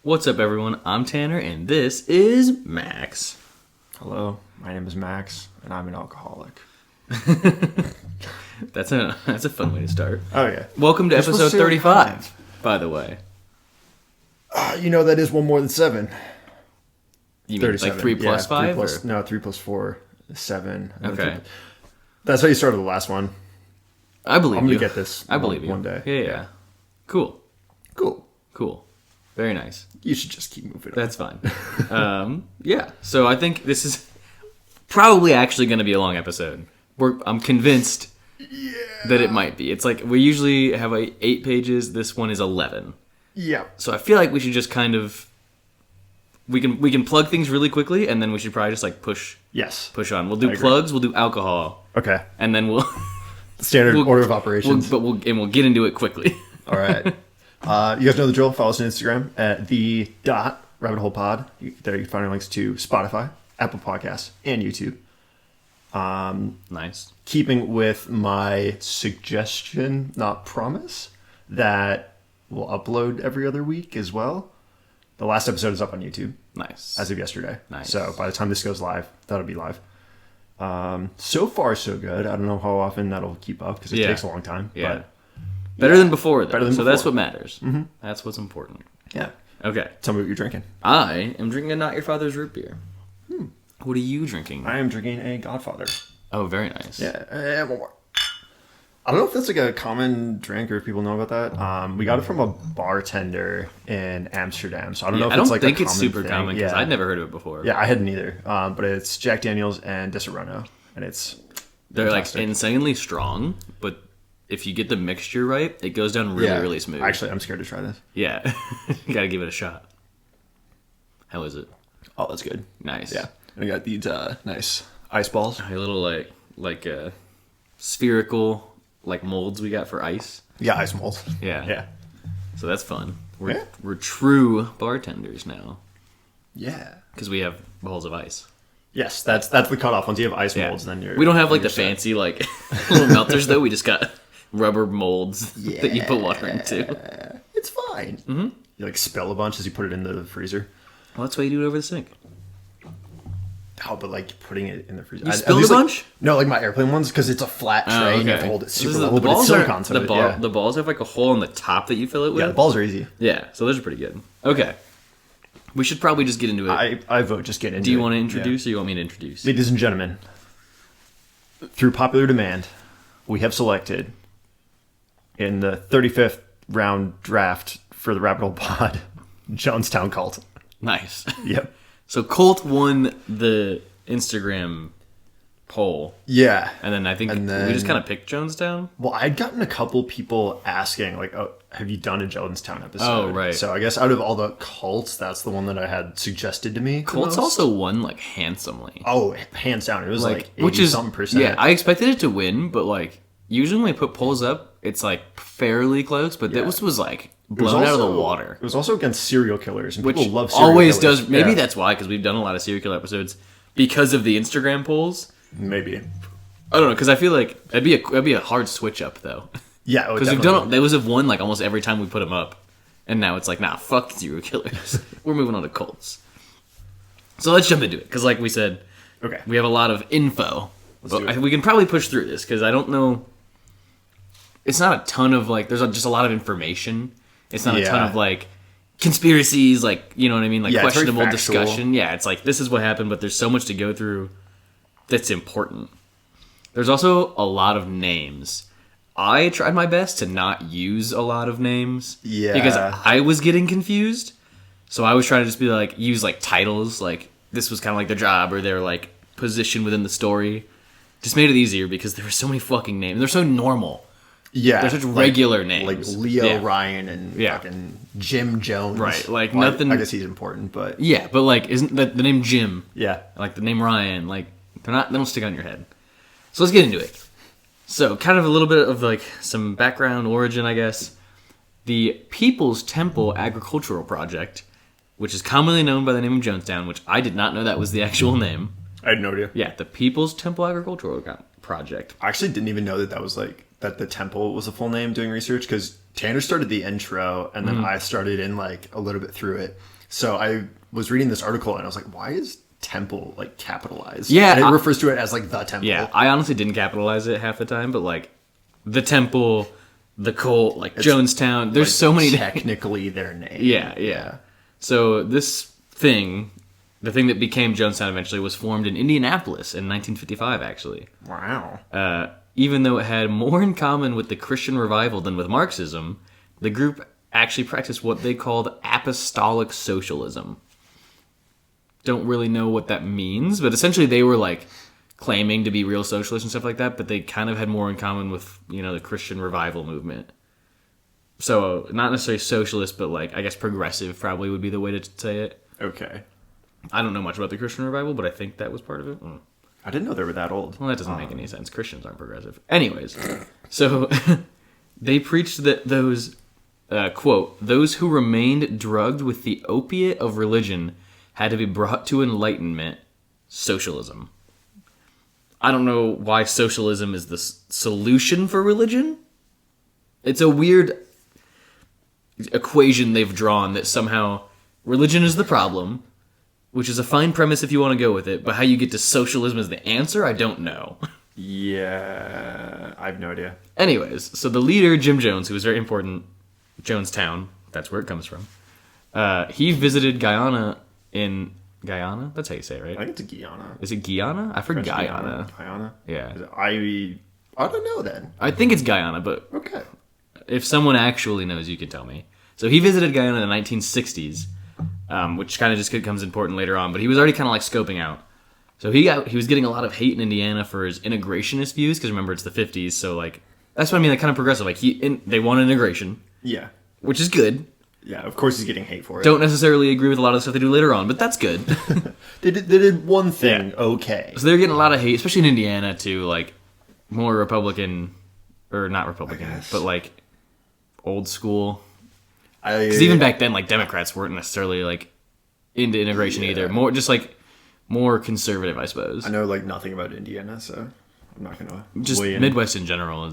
What's up, everyone? I'm Tanner, and this is Max. Hello, my name is Max, and I'm an alcoholic. That's a fun way to start. Oh, yeah. Welcome to episode 35, by the way. That is one more than 7. You mean like 3 plus 5? 3 plus 4 is 7. Okay. That's how you started the last one. I believe you. I'm going to get this I believe you. one day. Yeah. Cool. Very nice. You should just keep moving on. That's fine. Yeah, so I think this is probably actually going to be a long episode. I'm convinced that it might be. It's like we usually have 8 pages. This one is 11. Yeah. So I feel like we should just kind of... We can plug things really quickly, and then we should probably just like push on. We'll do plugs, we'll do alcohol. Okay. And then we'll... Standard order of operations. We'll get into it quickly. All right. You guys know the drill. Follow us on Instagram at @the.rabbitholepod. There you can find our links to Spotify, Apple Podcasts, and YouTube. Nice. Keeping with my suggestion, not promise, that we'll upload every other week as well. The last episode is up on YouTube. Nice. As of yesterday. Nice. So by the time this goes live, that'll be live. So far, so good. I don't know how often that'll keep up because it takes a long time. Yeah. But better than before, though. Better than so before. that's what matters. Mm-hmm. That's what's important. Yeah. Okay. Tell me what you're drinking. I am drinking a Not Your Father's root beer. What are you drinking? I am drinking a Godfather. Oh, very nice. Yeah. One more. I don't know if that's like a common drink or if people know about that. We got it from a bartender in Amsterdam, so I don't know if it's like a common thing. I don't think it's super common because I'd never heard of it before. Yeah, I hadn't either. But it's Jack Daniels and Disaronno, and they're fantastic. Like insanely strong, but if you get the mixture right, it goes down really smooth. Actually, I'm scared to try this. Yeah, you gotta give it a shot. How is it? Oh, that's good. Nice. Yeah, and I got these nice ice balls. A little like spherical like molds we got for ice. Yeah, ice molds. Yeah. So that's fun. We're true bartenders now. Yeah, because we have balls of ice. Yes, that's the cutoff. Once you have ice molds, then you're... We don't have like the fancy like little melters though. We just got rubber molds that you put water into. It's fine. Mm-hmm. You like spill a bunch as you put it in the freezer. Well, that's why you do it over the sink. Oh, but like putting it in the freezer. You spilled a bunch? No, like my airplane ones, because it's a flat tray and you have to hold it super low, but it's silicone, so the balls have like a hole in the top that you fill it with? Yeah, the balls are easy. Yeah, so those are pretty good. Okay. We should probably just get into it. I vote just get into it. Do you want to introduce or you want me to introduce? Ladies and gentlemen, through popular demand, we have selected in the 35th round draft for the Rabbit Hole Pod, Jonestown Cult. Nice. Yep. So Colt won the Instagram poll. Yeah. And then I think we just kind of picked Jonestown. Well, I'd gotten a couple people asking, like, oh, have you done a Jonestown episode? Oh, right. So I guess out of all the cults, that's the one that I had suggested to me. Colt's also won, like, handsomely. Oh, hands down. It was like 80-something%. Yeah, I expected it to win, but, like, usually when we put polls up, it's, like, fairly close. But this was, like, blown out of the water. It was also against serial killers, and which people love serial always killers. Does. Maybe that's why, because we've done a lot of serial killer episodes because of the Instagram polls. Maybe. I don't know, because I feel like it'd be a hard switch up, though. Yeah, because we've done those have won like almost every time we put them up, and now it's like, nah, fuck serial killers. We're moving on to cults. So let's jump into it, because like we said, we have a lot of info. We can probably push through this because I don't know. It's not a ton of like. There's just a lot of information. It's not a ton of like conspiracies, like you know what I mean, like questionable discussion. Yeah, it's like this is what happened, but there's so much to go through that's important. There's also a lot of names. I tried my best to not use a lot of names. Yeah. Because I was getting confused. So I was trying to just be like, use like titles, like this was kind of like their job or their like position within the story. Just made it easier because there were so many fucking names. They're so normal. Yeah. They're such regular names. Like Leo Ryan and fucking Jim Jones. Right. Like nothing. I guess he's important, but. Yeah, but like, isn't the name Jim? Yeah. Like the name Ryan, like they don't stick on your head. So let's get into it. So, kind of a little bit of like some background origin, I guess. The People's Temple Agricultural Project, which is commonly known by the name of Jonestown, which I did not know that was the actual name. I had no idea. Yeah, the People's Temple Agricultural Project. I actually didn't even know that was like that the temple was a full name doing research because Tanner started the intro and then I started in like a little bit through it. So I was reading this article and I was like, why is temple like capitalized? Yeah, and it refers to it as like the temple. Yeah, I honestly didn't capitalize it half the time, but like the temple, the cult, like it's Jonestown. There's like so many technically their name. Yeah. So this thing, the thing that became Jonestown eventually, was formed in Indianapolis in 1955. Actually, wow. Even though it had more in common with the Christian revival than with Marxism, the group actually practiced what they called Apostolic Socialism. Don't really know what that means, but essentially they were like claiming to be real socialists and stuff like that, but they kind of had more in common with, the Christian revival movement. So not necessarily socialist, but like I guess progressive probably would be the way to say it. Okay. I don't know much about the Christian revival, but I think that was part of it. I didn't know they were that old. Well, that doesn't make any sense. Christians aren't progressive. Anyways, so they preached that those, quote, those who remained drugged with the opiate of religion had to be brought to enlightenment, socialism. I don't know why socialism is the solution for religion. It's a weird equation they've drawn that somehow religion is the problem, which is a fine premise if you want to go with it, but how you get to socialism as the answer, I don't know. Yeah, I have no idea. Anyways, so the leader, Jim Jones, who was very important, Jonestown, that's where it comes from, he visited Guyana in... Guyana? That's how you say it, right? I think it's Guyana. Is it Guyana? I forgot Guyana. Guyana? Yeah. I don't know then. I think it's Guyana, but... Okay. If someone actually knows, you can tell me. So he visited Guyana in the 1960s, which kind of just becomes important later on, but he was already kind of like scoping out. So he was getting a lot of hate in Indiana for his integrationist views, because remember, it's the 50s, so like, that's what I mean, like kind of progressive. Like, they want integration. Yeah. Which is good. Yeah, of course he's getting hate for it. Don't necessarily agree with a lot of the stuff they do later on, but that's good. They did one thing okay. So they're getting a lot of hate, especially in Indiana, too, like, more Republican, or not Republican, but like, old school. Because even back then, like, Democrats weren't necessarily, like, into integration either. More conservative, I suppose. I know, like, nothing about Indiana, so I'm not going to just Midwest in general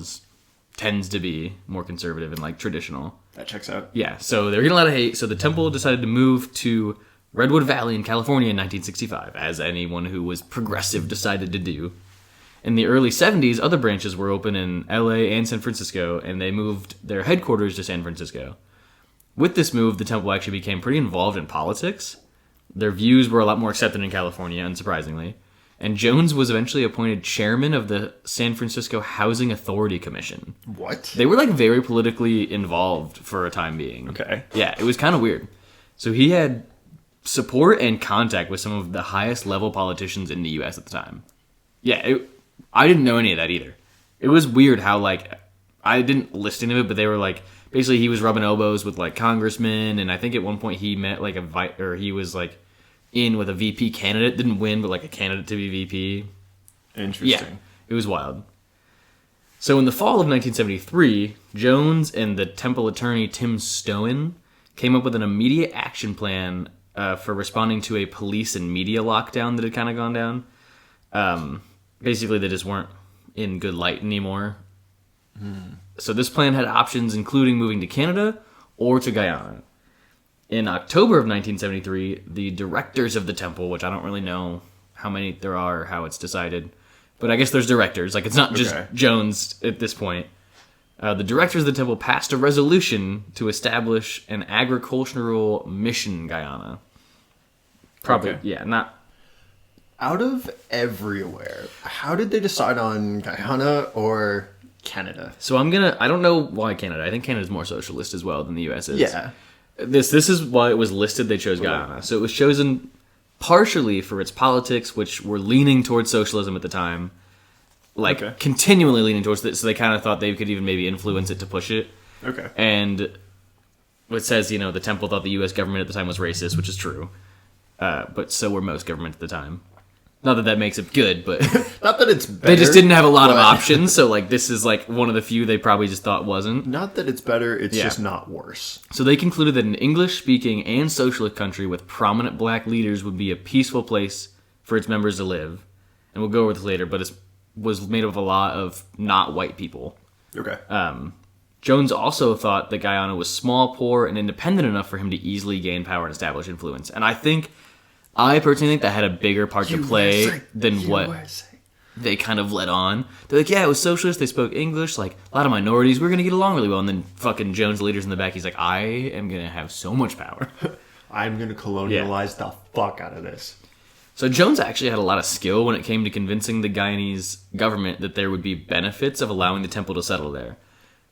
tends to be more conservative and, like, traditional. That checks out. Yeah, so they were getting a lot of hate, so the temple decided to move to Redwood Valley in California in 1965, as anyone who was progressive decided to do. In the early 70s, other branches were open in LA and San Francisco, and they moved their headquarters to San Francisco. With this move, the temple actually became pretty involved in politics. Their views were a lot more accepted in California, unsurprisingly. And Jones was eventually appointed chairman of the San Francisco Housing Authority Commission. What? They were like very politically involved for a time being. Okay. Yeah, it was kind of weird. So he had support and contact with some of the highest level politicians in the U.S. at the time. Yeah, I didn't know any of that either. It was weird how, like, I didn't listen to it, but they were like, basically he was rubbing elbows with like congressmen, and I think at one point he met like he was like in with a VP candidate, didn't win, but like a candidate to be VP. Interesting. Yeah, it was wild. So in the fall of 1973, Jones and the temple attorney Tim Stowen came up with an immediate action plan for responding to a police and media lockdown that had kind of gone down. Basically, they just weren't in good light anymore. So this plan had options including moving to Canada or to Guyana. In October of 1973, the directors of the temple, which I don't really know how many there are or how it's decided, but I guess there's directors. Like, it's not just Jones at this point. The directors of the temple passed a resolution to establish an agricultural mission in Guyana. Probably, yeah, not... Out of everywhere, how did they decide on Guyana or Canada? So I don't know why Canada. I think Canada's more socialist as well than the U.S. is. Yeah. This is why it was listed. They chose Guyana. So it was chosen partially for its politics, which were leaning towards socialism at the time. Like, continually leaning towards it. So they kind of thought they could even maybe influence it to push it. Okay. And it says, the temple thought the U.S. government at the time was racist, which is true. But so were most governments at the time. Not that that makes it good, but... Not that it's better. They just didn't have a lot of options, so like this is like one of the few they probably just thought wasn't. Not that it's better, it's just not worse. So they concluded that an English-speaking and socialist country with prominent black leaders would be a peaceful place for its members to live. And we'll go over this later, but it was made up of a lot of not white people. Okay. Jones also thought that Guyana was small, poor, and independent enough for him to easily gain power and establish influence. And I personally think that had a bigger part to play than what they kind of let on. They're like, yeah, it was socialist, they spoke English, like, a lot of minorities, we're going to get along really well. And then fucking Jones, the leader's in the back, he's like, I am going to have so much power. I'm going to colonialize the fuck out of this. So Jones actually had a lot of skill when it came to convincing the Guyanese government that there would be benefits of allowing the temple to settle there.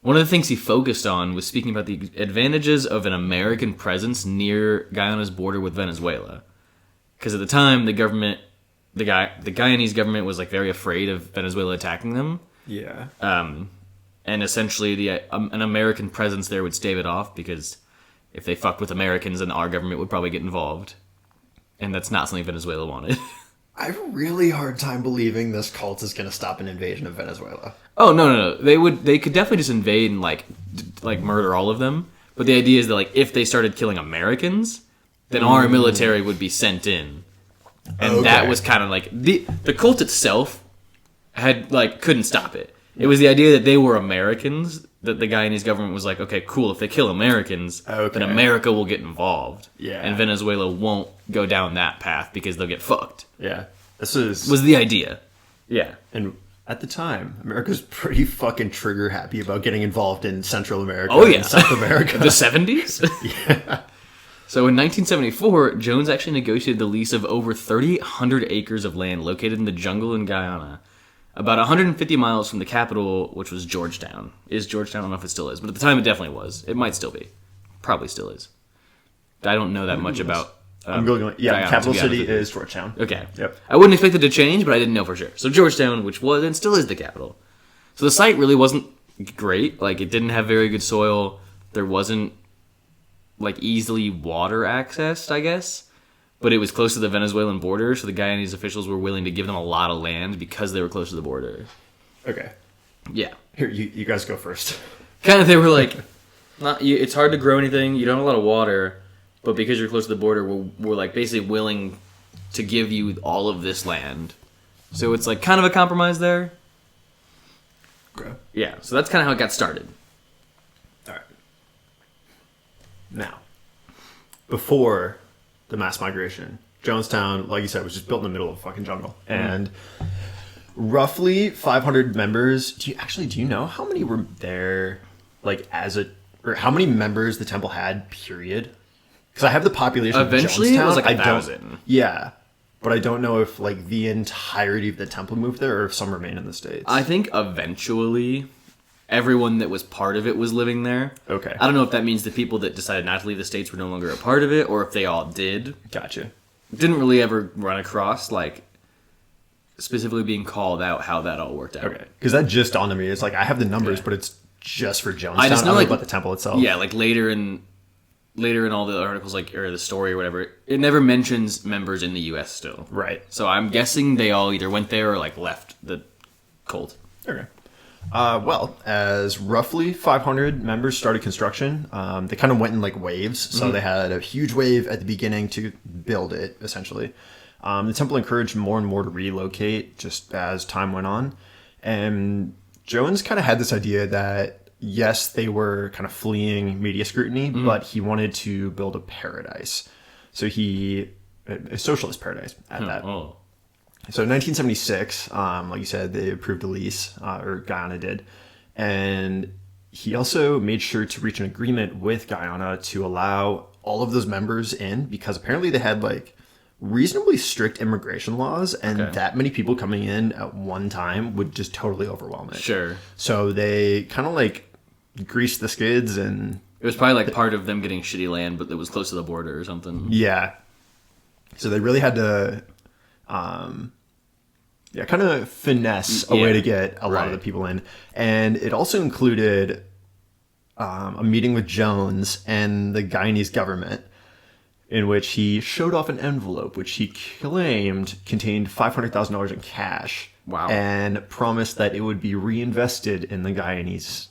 One of the things he focused on was speaking about the advantages of an American presence near Guyana's border with Venezuela. Because at the time, the Guyanese government was like very afraid of Venezuela attacking them. Yeah. And essentially, an American presence there would stave it off, because if they fucked with Americans, then our government would probably get involved. And that's not something Venezuela wanted. I have a really hard time believing this cult is going to stop an invasion of Venezuela. Oh, no. They could definitely just invade and like murder all of them. But the idea is that like if they started killing Americans, then our military would be sent in. And that was kind of like the cult itself couldn't stop it. It was the idea that they were Americans, that the Guyanese government was like, okay, cool, if they kill Americans, then America will get involved. Yeah. And Venezuela won't go down that path because they'll get fucked. Yeah. This was the idea. Yeah. And at the time, America's pretty fucking trigger happy about getting involved in Central America and South America. The 70s? Yeah. So in 1974, Jones actually negotiated the lease of over 3,800 acres of land located in the jungle in Guyana, about 150 miles from the capital, which was Georgetown. Is Georgetown? I don't know if it still is, but at the time it definitely was. It might still be. Probably still is. I don't know that much about I'm going. Yeah, Guyana, capital city is Georgetown. Okay. Yep. I wouldn't expect it to change, but I didn't know for sure. So Georgetown, which was and still is the capital. So the site really wasn't great. Like, it didn't have very good soil. There wasn't like easily water accessed, I guess. But it was close to the Venezuelan border, so the Guyanese officials were willing to give them a lot of land because they were close to the border. Okay. Yeah. Here, you guys go first. Kind of, they were like, it's hard to grow anything. You don't have a lot of water, but because you're close to the border, we're like basically willing to give you all of this land. So it's like kind of a compromise there. Okay. Yeah. So that's kind of how it got started. All right. Now, before the mass migration, Jonestown, like you said, was just built in the middle of a fucking jungle. And roughly 500 members. Do you know how many were there, like, or how many members the temple had, period? Because I have the population eventually of Jonestown. It was like 1,000. Yeah. But I don't know if, like, the entirety of the temple moved there or if some remain in the States. I think eventually everyone that was part of it was living there. Okay. I don't know if that means the people that decided not to leave the States were no longer a part of it, or if they all did. Gotcha. Didn't really ever run across, like, specifically being called out how that all worked out. Okay. Because that just dawned on me. It's like, I have the numbers, but it's just for Jonestown. I just know, I don't like, know about the temple itself. Yeah, like later in all the articles, like, or the story or whatever, it never mentions members in the U.S. still. Right. So I'm guessing they all either went there or, like, left the cult. Okay. Well, as roughly 500 members started construction, they kind of went in like waves. So they had a huge wave at the beginning to build it, essentially. The temple encouraged more and more to relocate just as time went on. And Jones kind of had this idea that, yes, they were kind of fleeing media scrutiny, but he wanted to build a paradise. So a socialist paradise at that. Oh. So in 1976, like you said, they approved a lease, or Guyana did. And he also made sure to reach an agreement with Guyana to allow all of those members in, because apparently they had like reasonably strict immigration laws, and that many people coming in at one time would just totally overwhelm it. Sure. So they kind of like greased the skids, and it was probably like part of them getting shitty land, but it was close to the border or something. Yeah. So they really had to kind of finesse a way to get a lot of the people in. And it also included a meeting with Jones and the Guyanese government, in which he showed off an envelope which he claimed contained $500,000 in cash. Wow. And promised that it would be reinvested in the Guyanese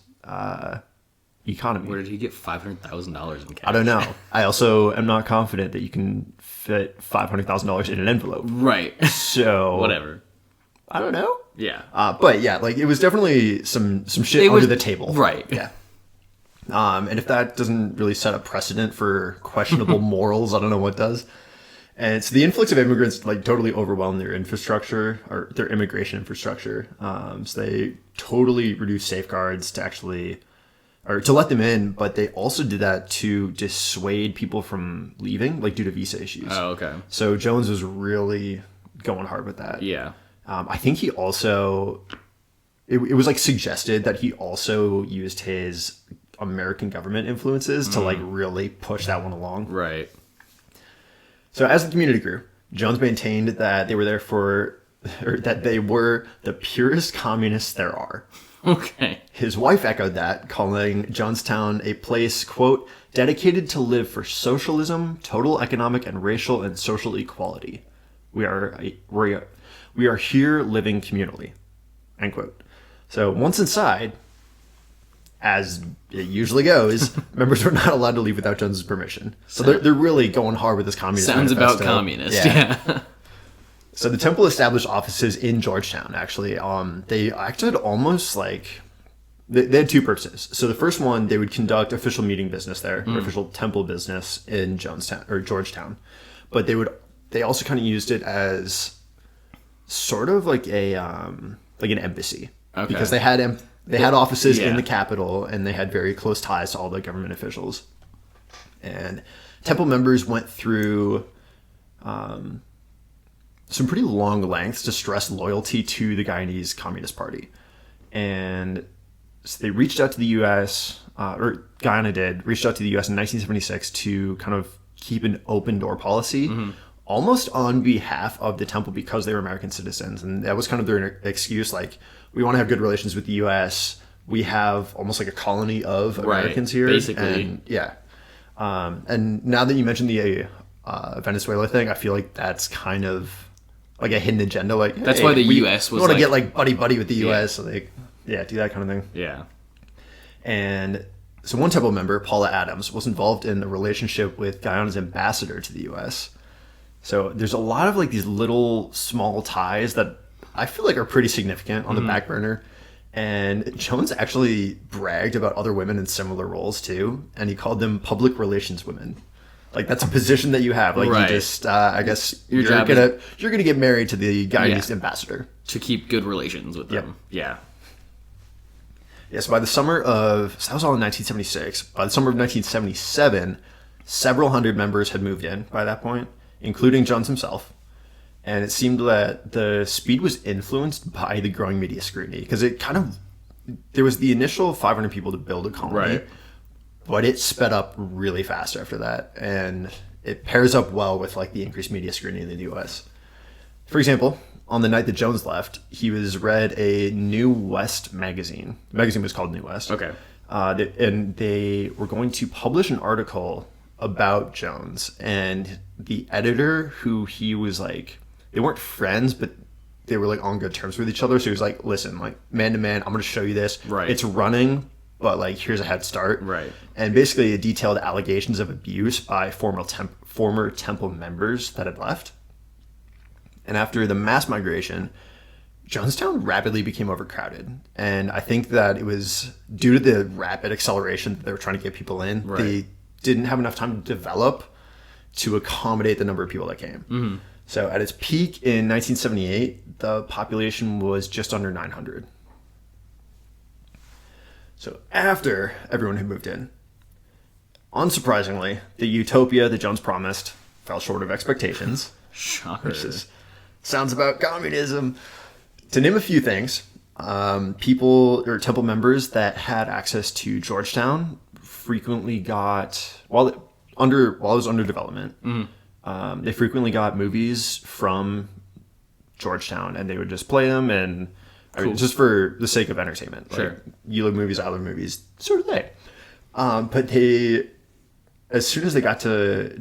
economy. Where did he get $500,000 in cash? I don't know. I also am not confident that you can fit $500,000 in an envelope. Right. So whatever. I don't know. Yeah. But yeah, like it was definitely some shit under the table. Right. Yeah. And if that doesn't really set a precedent for questionable morals, I don't know what does. And so the influx of immigrants like totally overwhelmed their infrastructure or their immigration infrastructure. So they totally reduced safeguards to actually, or to let them in, but they also did that to dissuade people from leaving, like due to visa issues. Oh, okay. So Jones was really going hard with that. Yeah. I think he also, it was like suggested that he also used his American government influences to like really push that one along. Right. So as the community grew, Jones maintained that they were there for, or that they were the purest communists there are. Okay. His wife echoed that, calling Jonestown a place, quote, dedicated to live for socialism, total economic and racial and social equality. We are here living communally, end quote. So once inside, as it usually goes, members were not allowed to leave without Jones's permission. So they're really going hard with this communist Sounds about manifesto. communist, yeah. So the temple established offices in Georgetown, actually. They acted almost like... They had two purposes. So the first one, they would conduct official meeting business there, or official temple business in Jonestown or Georgetown. But they also kind of used it as sort of like an embassy. Okay. Because they had offices Yeah. in the Capitol, and they had very close ties to all the government officials. And temple members went through some pretty long lengths to stress loyalty to the Guyanese Communist Party. And so they reached out to the U.S., or Guyana reached out to the U.S. in 1976 to kind of keep an open door policy, almost on behalf of the temple because they were American citizens. And that was kind of their excuse, like, we want to have good relations with the U.S. We have almost like a colony of Americans here. Basically. And, yeah. And now that you mentioned the Venezuela thing, I feel like that's kind of like a hidden agenda. Like, That's why the U.S. was we want to like... get like buddy with the U.S. So they, do that kind of thing. Yeah. And so one temple member, Paula Adams, was involved in a relationship with Guyana's ambassador to the U.S. So there's a lot of like these little small ties that I feel like are pretty significant on the back burner. And Jones actually bragged about other women in similar roles too, and he called them public relations women. Like that's a position that you have. Like you just, I guess you're gonna get married to the Guyanese ambassador to keep good relations with them. Yeah. Yes, by the summer of, so that was all in 1976. By the summer of 1977, several hundred members had moved in by that point, including Jones himself. And it seemed that the speed was influenced by the growing media scrutiny, because it kind of, there was the initial 500 people to build a colony, but it sped up really fast after that. And it pairs up well with like the increased media scrutiny in the U.S. For example, on the night that Jones left, he was read a New West magazine. The magazine was called New West. Okay. And they were going to publish an article about Jones. And the editor, who he was like, they weren't friends, but they were like on good terms with each other. So he was like, listen, like man to man, I'm going to show you this. Right. It's running, but like here's a head start. Right. And basically it detailed allegations of abuse by former temple members that had left. And after the mass migration, Jonestown rapidly became overcrowded. And I think that it was due to the rapid acceleration that they were trying to get people in. Right. They didn't have enough time to develop to accommodate the number of people that came. Mm-hmm. So at its peak in 1978, the population was just under 900. So after everyone had moved in, unsurprisingly, the utopia that Jones promised fell short of expectations. Shocker. Which sounds about communism. To name a few things, people or temple members that had access to Georgetown frequently got, while it was under development, they frequently got movies from Georgetown, and they would just play them, and I mean, just for the sake of entertainment. Sure. Like, you love movies, I love movies, sort of thing. But they, as soon as they got to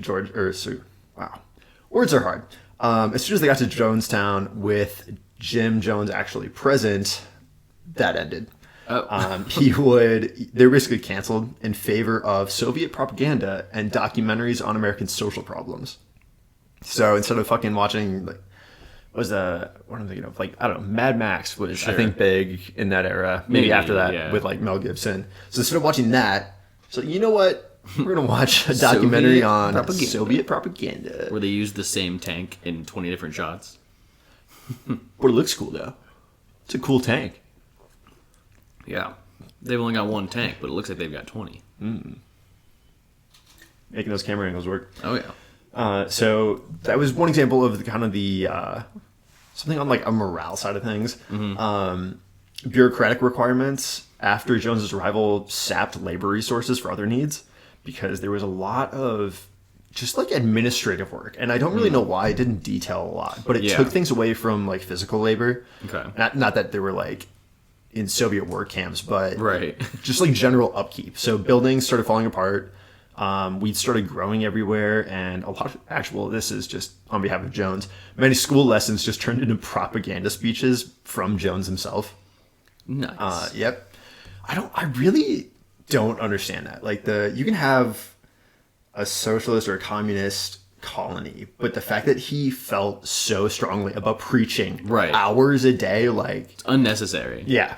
words are hard. As soon as they got to Jonestown with Jim Jones actually present, that ended. They were basically canceled in favor of Soviet propaganda and documentaries on American social problems. So instead of fucking watching, like, what I'm thinking of, like, I don't know, Mad Max was, I think, big in that era. Maybe after that with, like, Mel Gibson. So instead of watching that, So you know what? We're going to watch a documentary Soviet on propaganda. Soviet propaganda. Where they used the same tank in 20 different shots. But it looks cool, though. It's a cool tank. Yeah. They've only got one tank, but it looks like they've got 20. Making those camera angles work. Oh, yeah. So that was one example of the something on like a morale side of things. Bureaucratic requirements after Jones's arrival sapped labor resources for other needs because there was a lot of just like administrative work, and I don't really know why. It didn't detail a lot, but it took things away from like physical labor. Okay. Not that they were like in Soviet work camps, but Right. just like general upkeep. So buildings started falling apart. Weed started growing everywhere, and a lot of this is just on behalf of Jones. Many school lessons just turned into propaganda speeches from Jones himself. Nice. Yep. I really don't understand that. Like you can have a socialist or a communist colony, but the fact that he felt so strongly about preaching hours a day, like It's unnecessary. yeah.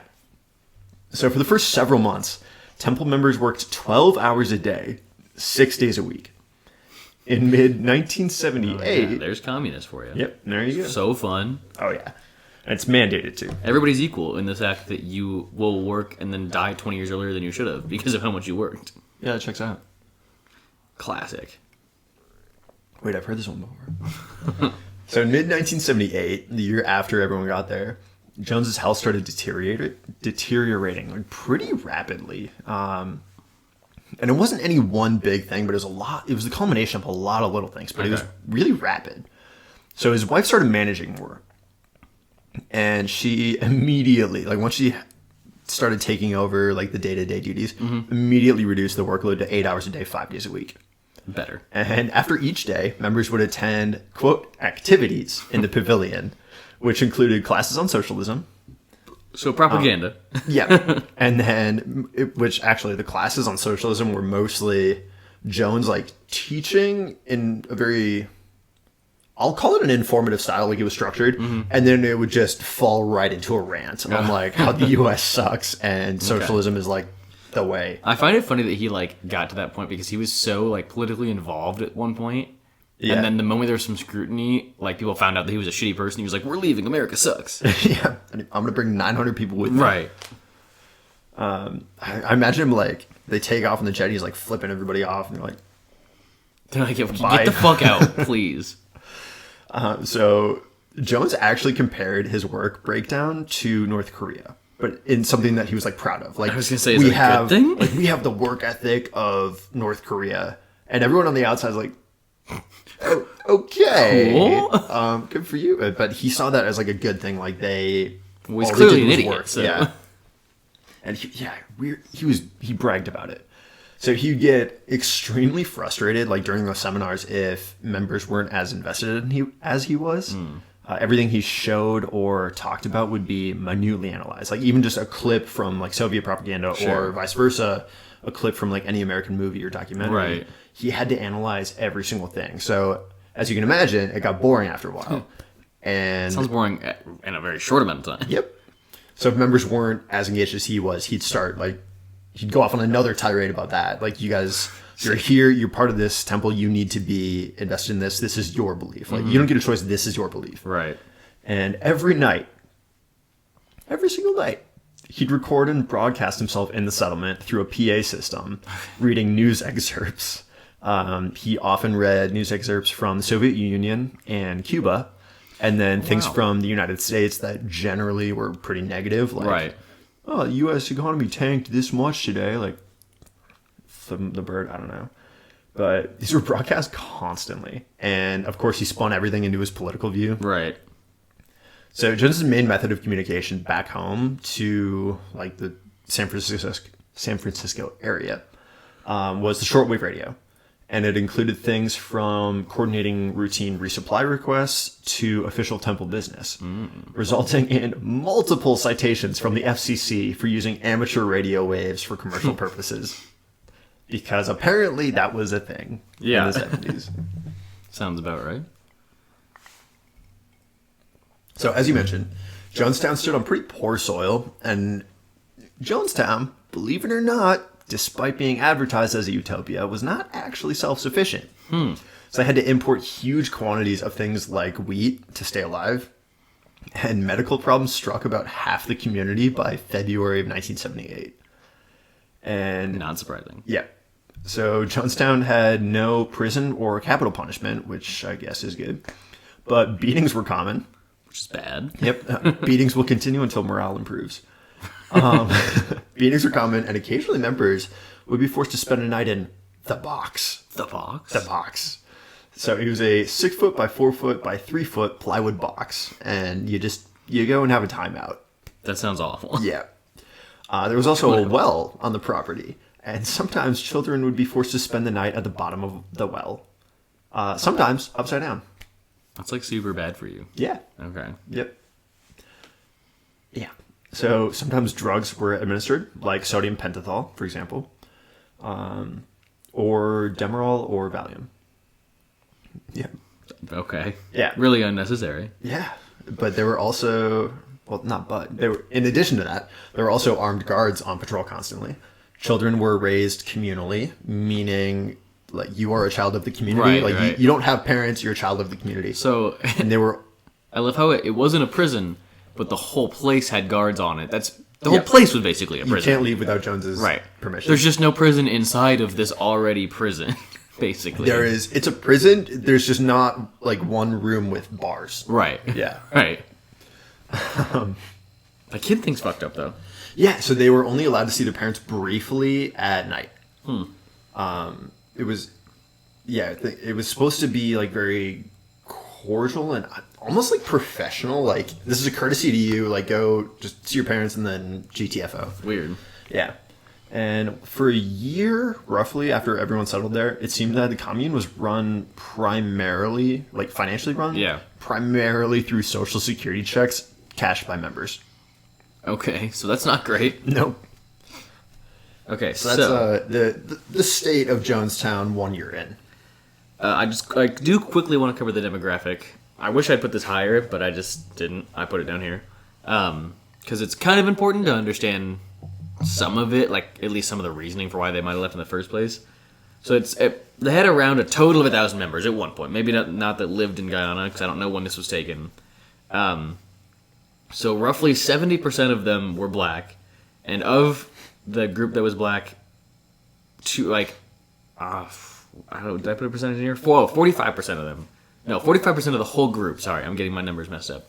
So for the first several months, temple members worked 12 hours a day, 6 days a week. In mid-1978... There's communists for you. Yep, there you go. So fun. Oh, yeah. And it's mandated, too. Everybody's equal in the fact that you will work and then die 20 years earlier than you should have because of how much you worked. Yeah, it checks out. Classic. Wait, I've heard this one before. So in mid-1978, the year after everyone got there, Jones's health started deteriorating like pretty rapidly. And it wasn't any one big thing, but it was a lot. It was the culmination of a lot of little things, but it was really rapid. So his wife started managing more, and she immediately, like once she started taking over like the day-to-day duties, immediately reduced the workload to 8 hours a day, 5 days a week. Better. And after each day, members would attend, quote, activities in the pavilion, which included classes on socialism. So propaganda. Yeah. And then, which actually the classes on socialism were mostly Jones like teaching in a very, I'll call it an informative style, like it was structured. And then it would just fall right into a rant on like how the US sucks and socialism is like the way. I find it funny that he like got to that point because he was so like politically involved at one point. Yeah. And then the moment there was some scrutiny, like people found out that he was a shitty person. He was like, "We're leaving. America sucks." Yeah. I'm going to bring 900 people with me. Right. I imagine him like, they take off on the jet, he's like flipping everybody off, and they're like, They're like, "Get Bye." the fuck out, please." So Jones actually compared his work breakdown to North Korea, but in something that he was like proud of. Like I was gonna say, is that a good thing? Like we have the work ethic of North Korea, and everyone on the outside is like, oh, okay, Cool. Good for you. But he saw that as like a good thing. Like they Well, he's all they clearly did an was idiot. work. So. Yeah, and he bragged about it. So he'd get extremely frustrated, like during those seminars, if members weren't as invested in as he was. Everything he showed or talked about would be minutely analyzed. Like even just a clip from like Soviet propaganda or vice versa, a clip from like any American movie or documentary. Right. He had to analyze every single thing. So as you can imagine, it got boring after a while. And Sounds boring in a very short amount of time. Yep. So if members weren't as engaged as he was, he'd go off on another tirade about that. Like, you guys, you're here, you're part of this temple, you need to be invested in this. This is your belief. Like, you don't get a choice. This is your belief. Right. And every single night, he'd record and broadcast himself in the settlement through a PA system, reading news excerpts. He often read news excerpts from the Soviet Union and Cuba, and then things from the United States that generally were pretty negative. Like, oh, the U.S. economy tanked this much today. Like, the bird, I don't know. But these were broadcast constantly. And, of course, he spun everything into his political view. Right. So Jones's main method of communication back home to, like, the San Francisco area was the shortwave radio. And it included things from coordinating routine resupply requests to official temple business, resulting in multiple citations from the FCC for using amateur radio waves for commercial purposes. Because apparently that was a thing in the 70s. Sounds about right. So, as you mentioned, Jonestown stood on pretty poor soil, and Jonestown, believe it or not, despite being advertised as a utopia, was not actually self-sufficient. So they had to import huge quantities of things like wheat to stay alive. And medical problems struck about half the community by February of 1978. And Not surprising. yeah. So Jonestown had no prison or capital punishment, which I guess is good. But beatings were common. Which is bad. Yep. Beatings will continue until morale improves. Beatings were common, and occasionally members would be forced to spend a night in the box. The box? The box. So it was a 6 foot by 4 foot by 3 foot plywood box, and you go and have a timeout. That sounds awful. Yeah. There was also a well on the property, and sometimes children would be forced to spend the night at the bottom of the well. Sometimes upside down. That's like super bad for you. Yeah. Okay. Yep. Yeah. So sometimes drugs were administered, like sodium pentothal, for example, or Demerol or Valium. Yeah. Okay. Yeah. Really unnecessary. Yeah. But there were also, well, not but, there were, in addition to that, there were also armed guards on patrol constantly. Children were raised communally, meaning like you are a child of the community. Right, like right. You don't have parents, you're a child of the community. So, And they were, I love how it wasn't a prison, but the whole place had guards on it. The whole place was basically a you prison. can't leave without Jones's permission. There's just no prison inside of this already prison, basically. It's a prison. There's just not like one room with bars. Right. Yeah. Right. The kid thing's fucked up, though. Yeah, so they were only allowed to see their parents briefly at night. It was supposed to be like very cordial and almost like professional. Like, this is a courtesy to you. Like, go just see your parents and then GTFO. Weird. Yeah. And for a year, roughly, after everyone settled there, it seemed that the commune was run primarily, like financially run, primarily through social security checks cashed by members. Okay, so that's not great. Nope. Okay, So that's the state of Jonestown 1 year in. I do quickly want to cover the demographic. I wish I'd put this higher, but I just didn't. I put it down here. Because it's kind of important to understand some of it, like at least some of the reasoning for why they might have left in the first place. So they had around a total of 1,000 members at one point. Maybe not that lived in Guyana, because I don't know when this was taken. So roughly 70% of them were black, and of the group that was black, I don't know, did I put a percentage in here? 45% of them. No, 45% of the whole group. Sorry, I'm getting my numbers messed up.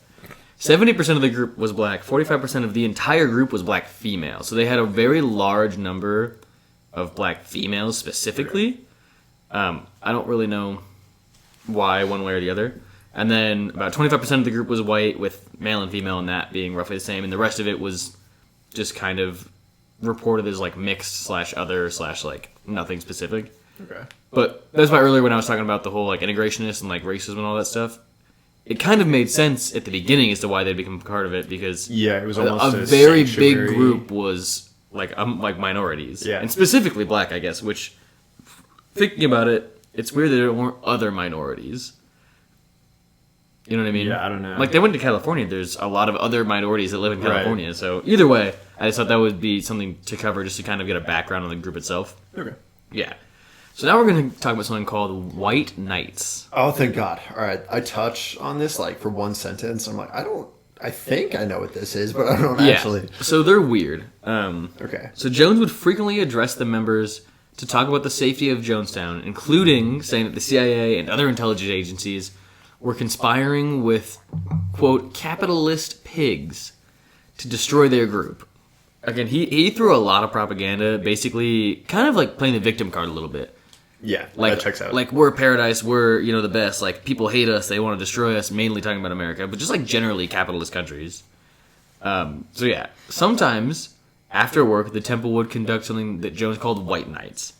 70% of the group was black. 45% of the entire group was black female. So they had a very large number of black females specifically. I don't really know why one way or the other. And then about 25% of the group was white, with male and female and that being roughly the same. And the rest of it was just kind of reported as like mixed / other / like nothing specific. Okay. But that's why earlier when I was talking about the whole like integrationist and like racism and all that stuff, it kind of made sense at the beginning as to why they'd become part of it, because it was almost a very big group was like minorities. Yeah. And specifically black, I guess, which, thinking about it, it's weird that there weren't other minorities. You know what I mean? Yeah, I don't know. Like, they went to California. There's a lot of other minorities that live in California. Right. So, either way, I just thought that would be something to cover just to kind of get a background on the group itself. Okay. Yeah. So now we're going to talk about something called White Knights. Oh, thank God. All right. I touch on this, like, for one sentence. I'm like, I think I know what this is, but I don't actually. So they're weird. Okay. So Jones would frequently address the members to talk about the safety of Jonestown, including saying that the CIA and other intelligence agencies were conspiring with, quote, capitalist pigs to destroy their group. Again, he threw a lot of propaganda, basically kind of like playing the victim card a little bit. Yeah, like, that checks out. Like, we're paradise, we're, the best. Like, people hate us, they want to destroy us, mainly talking about America, but just like generally capitalist countries. So yeah, sometimes after work, the temple would conduct something that Jones called White Nights.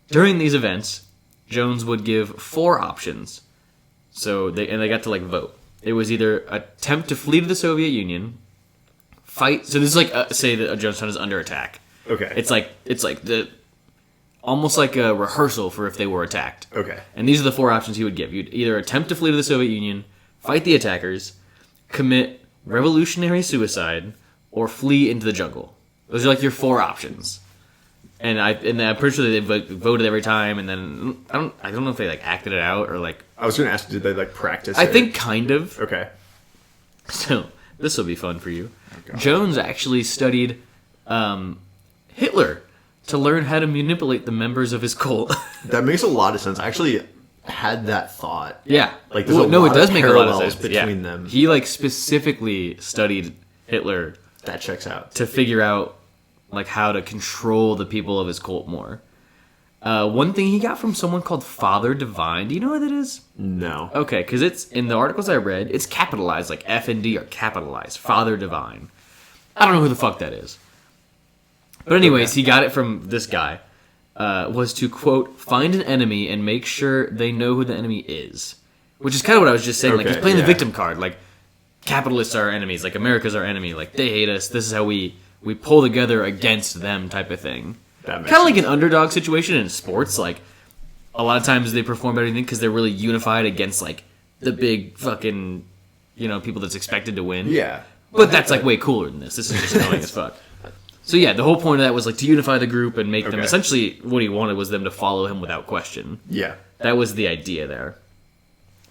During these events, Jones would give 4 options. So they got to like vote. It was either attempt to flee to the Soviet Union, fight. So this is like say that Jonestown is under attack. Okay. It's like the almost like a rehearsal for if they were attacked. Okay. And these are the 4 options he would give. You'd either attempt to flee to the Soviet Union, fight the attackers, commit revolutionary suicide, or flee into the jungle. Those are like your 4 options. And I'm pretty sure they voted every time, and then I don't know if they like acted it out or like. I was going to ask, did they like practice? I think kind of. Okay. So this will be fun for you. Oh, Jones actually studied Hitler to learn how to manipulate the members of his cult. That makes a lot of sense. I actually had that thought. Yeah. Like there's it does make a lot of sense between them. He like specifically studied Hitler. That checks out. To figure out like how to control the people of his cult more. One thing he got from someone called Father Divine. Do you know what that is? No. Okay, because it's in the articles I read, it's capitalized, like F and D are capitalized. Father Divine. I don't know who the fuck that is. But anyways, he got it from this guy. Was to, quote, find an enemy and make sure they know who the enemy is. Which is kind of what I was just saying. Like, he's playing the victim card. Like, capitalists are our enemies. Like, America's our enemy. Like, they hate us. This is how we pull together against them type of thing. Kind of like an underdog situation in sports. Like, a lot of times they perform better because they're really unified against, like, the big fucking, people that's expected to win. Yeah. But that's, like, way cooler than this. This is just annoying as fuck. So, yeah, the whole point of that was, like, to unify the group and make them... Essentially, what he wanted was them to follow him without question. Yeah. That was the idea there.